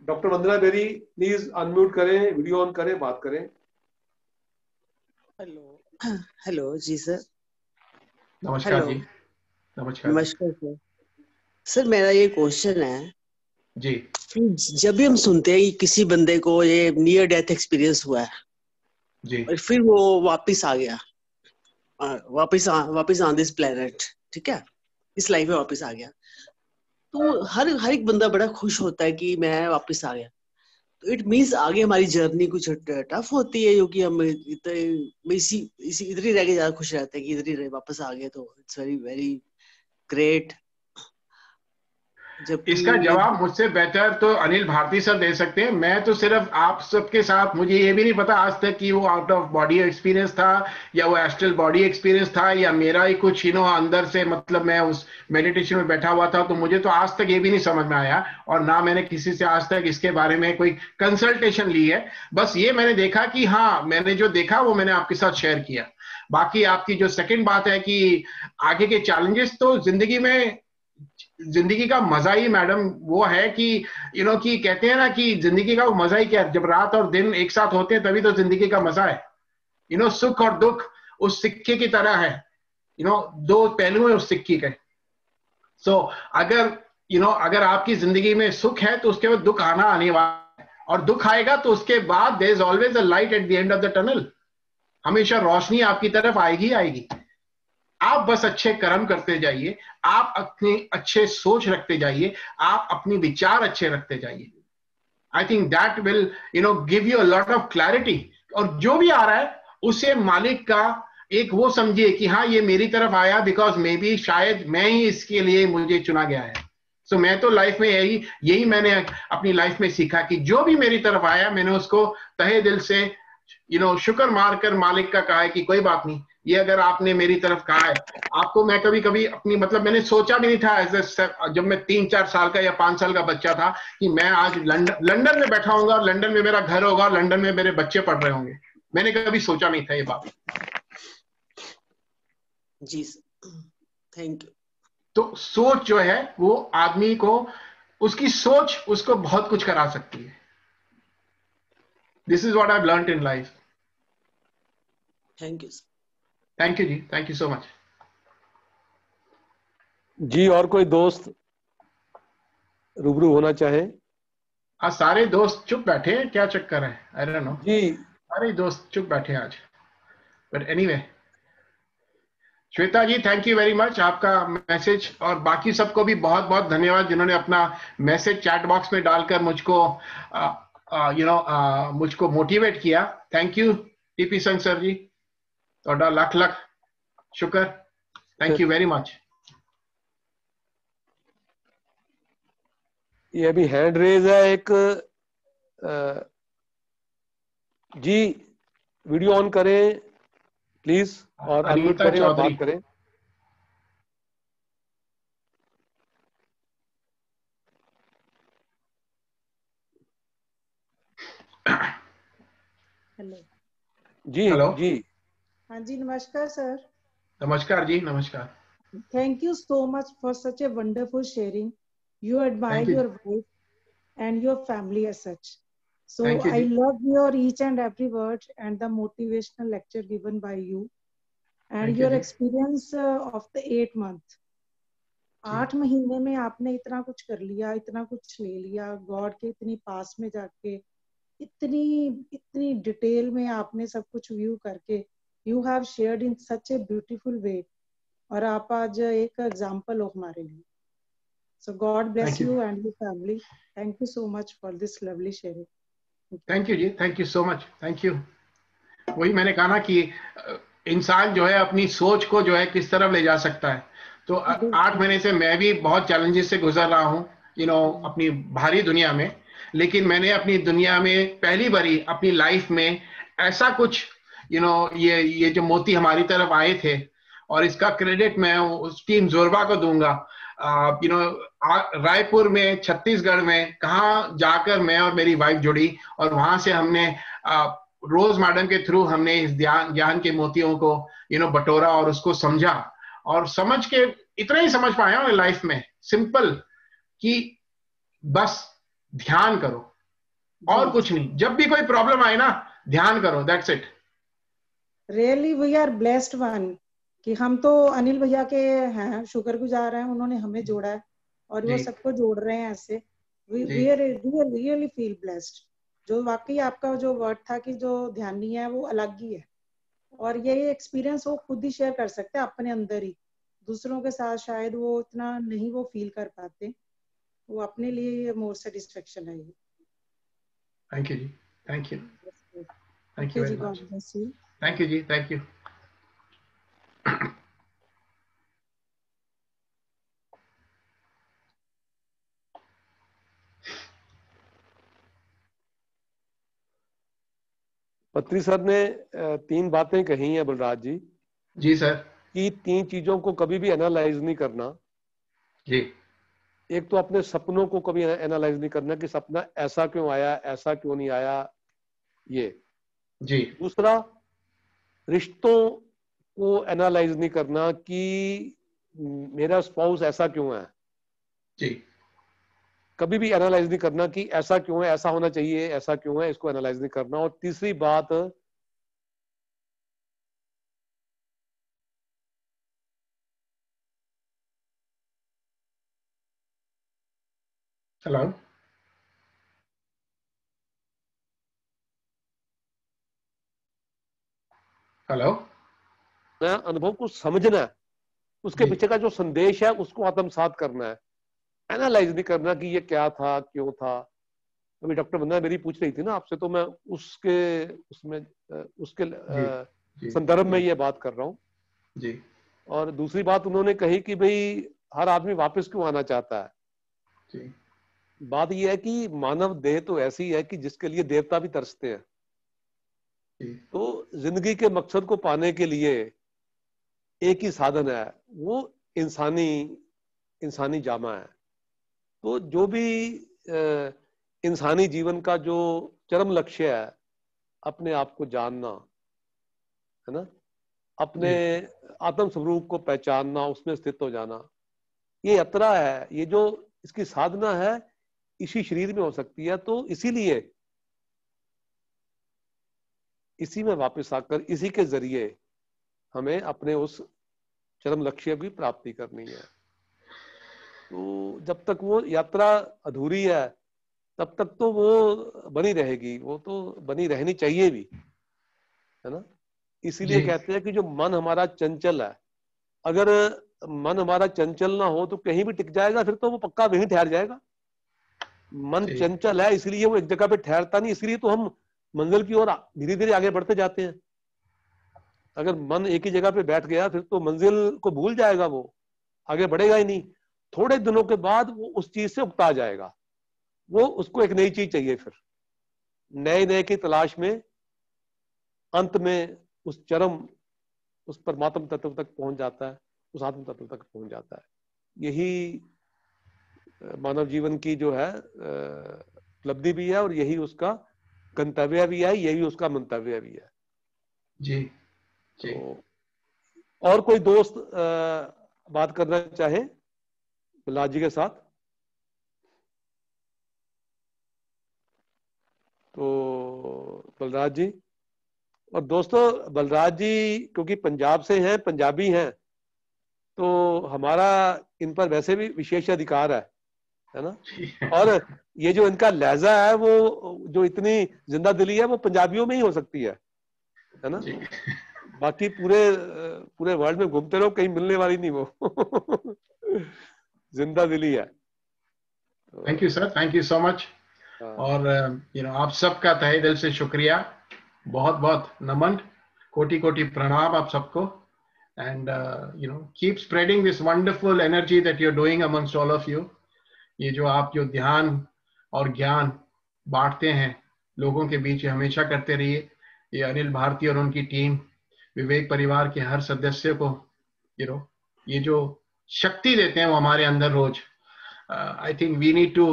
Speaker 1: Doctor Vandana Berry, please unmute करें, वीडियो ऑन करें, बात करें।
Speaker 5: हेलो। Hello ji sir.
Speaker 3: नमस्कार
Speaker 5: हेलो।
Speaker 3: जी, नमस्कार जी।
Speaker 5: नमस्कार सर। सर मेरा ये क्वेश्चन है
Speaker 3: जी
Speaker 5: कि जब भी हम सुनते हैं कि किसी बंदे को ये नियर डेथ एक्सपीरियंस हुआ है
Speaker 3: जी
Speaker 5: और फिर वो वापस आ गया, वापस ऑन दिस प्लेनेट, ठीक है, इस लाइफ में वापस आ गया, तो हर हर एक बंदा बड़ा खुश होता है कि मैं वापस आ गया। तो इट मीन्स आगे हमारी जर्नी कुछ टफ होती है, क्योंकि हम इतने इसी इसी इधर ही रह के ज्यादा खुश रहते हैं कि इधर ही वापस आ गए, तो इट्स वेरी वेरी ग्रेट। जबकि
Speaker 3: इसका जवाब मुझसे बेहतर तो अनिल भारती सर दे सकते हैं। मैं तो सिर्फ आप सबके साथ, मुझे ये भी नहीं पता आज तक कि वो आउट ऑफ बॉडी एक्सपीरियंस था या वो एस्ट्रल बॉडी एक्सपीरियंस था या मेरा ही कुछ अंदर से, मतलब मैं उस मेडिटेशन में बैठा हुआ था, तो मुझे तो आज तक ये भी नहीं समझ में आया, और ना मैंने किसी से आज तक इसके बारे में कोई कंसल्टेशन ली है। बस ये मैंने देखा कि हाँ, मैंने जो देखा वो मैंने आपके साथ शेयर किया। बाकी आपकी जो सेकंड बात है कि आगे के चैलेंजेस, तो जिंदगी का मजा ही मैडम वो है कि कि कहते हैं ना कि जिंदगी का वो मजा ही क्या है, जब रात और दिन एक साथ होते हैं तभी तो जिंदगी का मजा है। सुख और दुख उस सिक्के की तरह है, दो पहलू है उस सिक्के के। सो अगर अगर आपकी जिंदगी में सुख है तो उसके बाद दुख आना अनिवार्य है, और दुख आएगा तो उसके बाद there is always a light at the end of the tunnel. हमेशा रोशनी आपकी तरफ आएगी आएगी। आप बस अच्छे कर्म करते जाइए, आप अपने अच्छे सोच रखते जाइए, आप अपनी विचार अच्छे रखते जाइए। I think that will give you a lot of clarity. और जो भी आ रहा है उसे मालिक का एक वो समझिए कि हाँ, ये मेरी तरफ आया बिकॉज मे बी शायद मैं ही इसके लिए मुझे चुना गया है। सो मैं तो लाइफ में यही मैंने अपनी लाइफ में सीखा कि जो भी मेरी तरफ आया मैंने उसको तहे दिल से शुक्र मारकर मालिक का कहा है कि कोई बात नहीं, ये अगर आपने मेरी तरफ कहा है। आपको मैं कभी कभी अपनी, मतलब मैंने सोचा भी नहीं था जब मैं 3-4 साल का या 5 साल का बच्चा था कि मैं आज लंदन में बैठा होऊंगा, लंदन में मेरा घर होगा, लंदन में मेरे बच्चे पढ़ रहे होंगे। मैंने कभी सोचा नहीं था ये बात।
Speaker 5: जी थैंक यू।
Speaker 3: तो सोच जो है वो आदमी को, उसकी सोच उसको बहुत कुछ करा सकती है। This is what I have learned in life.
Speaker 5: Thank you.
Speaker 3: Thank you ji, thank you so much
Speaker 1: ji. और कोई दोस्त रूबरू होना चाहे?
Speaker 3: आज सारे दोस्त चुप बैठे हैं, क्या चक्कर है? आई डोंट नो।
Speaker 1: जी,
Speaker 3: सारे दोस्त चुप बैठे हैं आज, but anyway. Shweta ji, thank you very much, आपका मैसेज, और बाकी सबको भी बहुत बहुत धन्यवाद जिन्होंने अपना मैसेज चैट बॉक्स में डालकर मुझको मुझको मोटिवेट किया। थैंक यू टीपी संघ सर जी, ਤੁਹਾਡਾ ਲੱਖ ਲੱਖ शुक्र। Thank you very much.
Speaker 1: ये अभी हैंड रेज है एक जी वीडियो ऑन करें प्लीज और अनम्यूट
Speaker 3: अनीता
Speaker 1: करें और
Speaker 3: चौधरी।
Speaker 1: बात करें।
Speaker 6: हेलो।
Speaker 1: जी
Speaker 3: हेलो।
Speaker 1: जी
Speaker 6: हाँ जी, नमस्कार सर।
Speaker 3: नमस्कार जी, नमस्कार।
Speaker 6: Thank you so much for such a wonderful sharing. You admire
Speaker 3: thank you.
Speaker 6: your wife and your family as such. So
Speaker 3: thank you
Speaker 6: I
Speaker 3: ji.
Speaker 6: love your each and every word and the motivational lecture given by you and
Speaker 3: thank you
Speaker 6: your
Speaker 3: ji.
Speaker 6: experience of the 8 month.
Speaker 3: जी
Speaker 6: 8 महीने में आपने इतना कुछ कर लिया, इतना कुछ ले लिया, गॉड के इतनी पास में जाके इतनी इतनी डिटेल में आपने सब कुछ व्यू करके you have shared in such a beautiful way, और आप आज एक एग्जाम्पल हो हमारे लिए। So God bless
Speaker 3: thank you.
Speaker 6: You and your family. Thank you so much for this lovely sharing.
Speaker 3: Thank you ji, thank you so much, thank you. वही मैंने कहा ना कि इंसान जो है अपनी सोच को जो है किस तरफ ले जा सकता है। तो 8 महीने से मैं भी बहुत चैलेंजेस से गुजर रहा हूँ, अपनी भारी दुनिया में। लेकिन मैंने अपनी दुनिया में पहली बारी अपनी लाइफ में ऐसा कुछ ये जो मोती हमारी तरफ आए थे, और इसका क्रेडिट मैं उस टीम जोरबा को दूंगा। रायपुर में, छत्तीसगढ़ में कहाँ जाकर मैं और मेरी वाइफ जुड़ी, और वहां से हमने रोज मैडम के थ्रू हमने इस ज्ञान के मोतियों को बटोरा और उसको समझा, और समझ के इतना ही समझ पाया हूँ लाइफ में, सिंपल, कि बस ध्यान करो और कुछ नहीं। जब भी कोई प्रॉब्लम आए ना, ध्यान करो, that's it.
Speaker 6: Really we are blessed one कि हम तो अनिल भैया के हैं, शुक्रगुजार हैं, उन्होंने हमें जोड़ा है और वो
Speaker 3: जी
Speaker 6: सबको जोड़ रहे हैं ऐसे।
Speaker 3: जी
Speaker 6: we are really feel blessed. जो वाकई आपका जो वर्ड था कि जो ध्यानी है वो अलग ही है, और ये एक्सपीरियंस वो खुद ही शेयर कर सकते हैं अपने अंदर ही। दूसरों के साथ शायद वो इतना नहीं वो फील कर पाते, वो अपने लिए मोर सेटिस्फेक्शन है ये।
Speaker 3: Thank you ji, thank you, thank you
Speaker 6: okay ji,
Speaker 3: very
Speaker 6: God
Speaker 3: much.
Speaker 6: Bless you.
Speaker 3: Thank you ji, thank you.
Speaker 1: Patri sir ने 3 बातें कही हैं बलराज जी।
Speaker 3: जी सर।
Speaker 1: कि 3 चीजों को कभी भी एनालाइज नहीं करना।
Speaker 3: जी
Speaker 1: एक तो अपने सपनों को कभी एनालाइज नहीं करना कि सपना ऐसा क्यों आया, ऐसा क्यों नहीं आया, ये।
Speaker 3: जी
Speaker 1: दूसरा, रिश्तों को एनालाइज नहीं करना कि मेरा स्पाउस ऐसा क्यों है।
Speaker 3: जी
Speaker 1: कभी भी एनालाइज नहीं करना कि ऐसा क्यों है, ऐसा होना चाहिए, ऐसा क्यों है, इसको एनालाइज नहीं करना। और तीसरी बात,
Speaker 3: हेलो। हेलो।
Speaker 1: अनुभव को समझना है, उसके
Speaker 3: जी
Speaker 1: पीछे का जो संदेश है उसको आत्मसात करना है। एनालाइज नहीं करना कि ये क्या था, क्यों था। अभी डॉक्टर वंदना मेरी पूछ रही थी ना आपसे, तो मैं उसके
Speaker 3: जी जी
Speaker 1: संदर्भ में
Speaker 3: जी
Speaker 1: ये बात कर रहा हूँ।
Speaker 3: जी
Speaker 1: और दूसरी बात उन्होंने कही कि भाई हर आदमी वापस क्यों आना चाहता है।
Speaker 3: जी
Speaker 1: बात यह है कि मानव देह तो ऐसी है कि जिसके लिए देवता भी तरसते हैं।
Speaker 3: जी
Speaker 1: तो जिंदगी के मकसद को पाने के लिए एक ही साधन है, वो इंसानी जामा है। तो जो भी इंसानी जीवन का जो चरम लक्ष्य है, अपने आप को जानना है ना, अपने
Speaker 3: जी
Speaker 1: आत्म स्वरूप को पहचानना, उसमें स्थित हो जाना, ये यात्रा है। ये जो इसकी साधना है इसी शरीर में हो सकती है। तो इसीलिए इसी में वापस आकर इसी के जरिए हमें अपने उस चरम लक्ष्य की प्राप्ति करनी है। तो जब तक वो यात्रा अधूरी है तब तक तो वो बनी रहेगी, वो तो बनी रहनी चाहिए भी, है ना। इसीलिए
Speaker 3: जी
Speaker 1: कहते हैं कि जो मन हमारा चंचल है, अगर मन हमारा चंचल ना हो तो कहीं भी टिक जाएगा, फिर तो वो पक्का वहीं ठहर जाएगा। मन
Speaker 3: जी
Speaker 1: चंचल है इसलिए वो एक जगह पे ठहरता नहीं, इसलिए तो हम मंजिल की ओर धीरे धीरे आगे बढ़ते जाते हैं। अगर मन एक ही जगह पे बैठ गया फिर तो मंजिल को भूल जाएगा, वो आगे बढ़ेगा ही नहीं। थोड़े दिनों के बाद वो उस चीज से उकता जाएगा, वो उसको एक नई चीज चाहिए फिर। नए नए की तलाश में अंत में उस चरम, उस परमात्म तत्व तक पहुंच जाता है, उस आत्म तत्व तक पहुंच जाता है। यही मानव जीवन की जो है उपलब्धि भी है, और यही उसका गंतव्य भी है, यही उसका मंतव्य भी है।
Speaker 3: जी जी।
Speaker 1: तो और कोई दोस्त बात करना चाहे प्रहलाद जी के साथ? तो बलराज जी, और दोस्तों बलराज जी क्योंकि पंजाब से हैं, पंजाबी हैं, तो हमारा इन पर वैसे भी विशेष अधिकार है ना। और ये जो इनका लहजा है, वो जो इतनी जिंदा दिली है, वो पंजाबियों में ही हो सकती है ना। बाकी पूरे वर्ल्ड में घूमते रहो, कहीं मिलने वाली नहीं वो जिंदा दिली है।
Speaker 3: Thank you sir, thank you so much. और आप सबका तहे दिल से शुक्रिया, बहुत बहुत नमन, कोटि कोटि प्रणाम आप सबको। And keep spreading this wonderful energy that you are doing amongst all of you. ये जो आप जो ध्यान और ज्ञान बांटते हैं लोगों के बीच, हमेशा करते रहिए। ये अनिल भारती और उनकी टीम, विवेक परिवार के हर सदस्य को ये जो शक्ति देते हैं वो हमारे अंदर रोज, I think we need to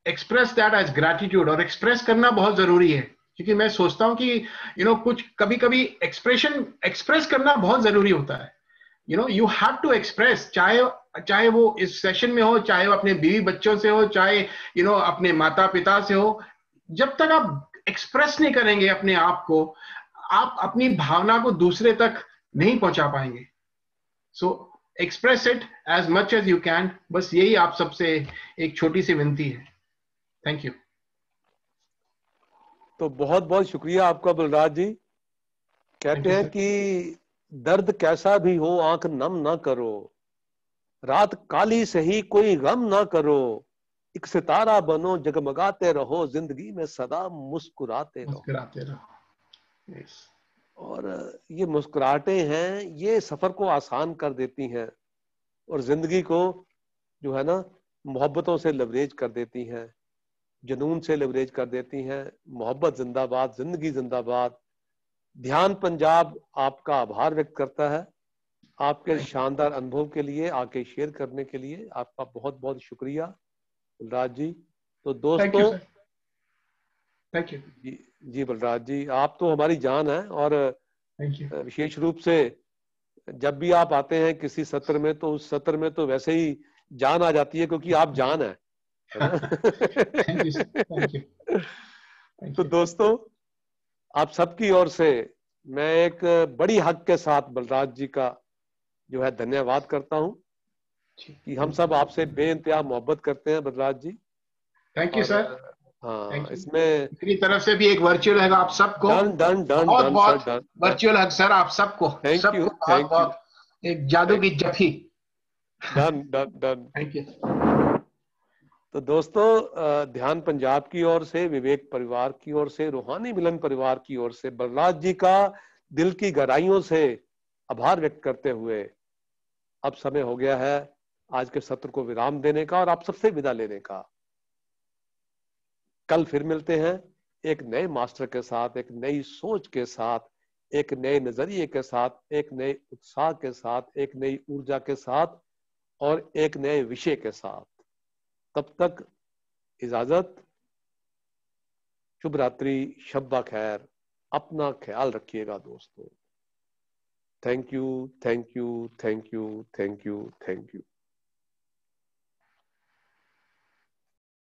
Speaker 3: express that as gratitude. और एक्सप्रेस करना बहुत जरूरी है, क्योंकि मैं सोचता हूं कि कुछ कभी कभी एक्सप्रेस करना बहुत जरूरी होता है। यू हैव टू एक्सप्रेस, चाहे वो इस सेशन में हो, चाहे वो अपने बीवी बच्चों से हो, चाहे अपने माता पिता से हो। जब तक आप एक्सप्रेस नहीं करेंगे अपने आप को, आप अपनी भावना को दूसरे तक नहीं पहुंचा पाएंगे। So express it as much as you can. बस यही आप सबसे एक छोटी सी विनती है। Thank you.
Speaker 1: तो बहुत बहुत शुक्रिया आपका बलराज जी। कहते हैं कि दर्द कैसा भी हो आंख नम ना करो, रात काली सही कोई गम ना करो, एक सितारा बनो जगमगाते रहो, जिंदगी में सदा मुस्कुराते रहो।
Speaker 3: yes.
Speaker 1: और ये मुस्कुराहटें हैं, ये सफर को आसान कर देती हैं, और जिंदगी को जो है ना मोहब्बतों से लवरेज कर देती हैं, जुनून से लवरेज कर देती हैं। मोहब्बत जिंदाबाद, जिंदगी जिंदाबाद। ध्यान पंजाब आपका आभार व्यक्त करता है, आपके शानदार अनुभव के लिए, आके शेयर करने के लिए आपका बहुत बहुत शुक्रिया बलराज जी। तो दोस्तों,
Speaker 3: थैंक यू
Speaker 1: जी बलराज जी, आप तो हमारी जान है, और विशेष रूप से जब भी आप आते हैं किसी सत्र में, तो उस सत्र में तो वैसे ही जान आ जाती है, क्योंकि आप जान है ना।
Speaker 3: Thank you.
Speaker 1: तो दोस्तों, आप सबकी ओर से मैं एक बड़ी हक के साथ बलराज जी का जो है धन्यवाद करता हूं कि हम सब आपसे बेइंतहा मोहब्बत करते हैं Balraj ji.
Speaker 3: Thank you sir.
Speaker 1: हाँ, इसमें
Speaker 3: मेरी तरफ से भी एक वर्चुअल हग आप सबको। बहुत वर्चुअल हग सर आप सबको।
Speaker 1: Thank you, thank you.
Speaker 3: एक जादू की जफी।
Speaker 1: डन।
Speaker 3: Thank you.
Speaker 1: तो दोस्तों, ध्यान पंजाब की ओर से, विवेक परिवार की ओर से, रूहानी मिलन परिवार की ओर से बलराज जी का दिल की गहराइयों से आभार व्यक्त करते हुए अब समय हो गया है आज के सत्र को विराम देने का और आप सबसे विदा लेने का। कल फिर मिलते हैं एक नए मास्टर के साथ, एक नई सोच के साथ, एक नए नजरिए के साथ, एक नए उत्साह के साथ, एक नई ऊर्जा के साथ और एक नए विषय के साथ। तब तक इजाजत, शुभ रात्रि, शब्बा खैर, अपना ख्याल रखिएगा दोस्तों। Thank you, thank you, thank you, thank you, thank you.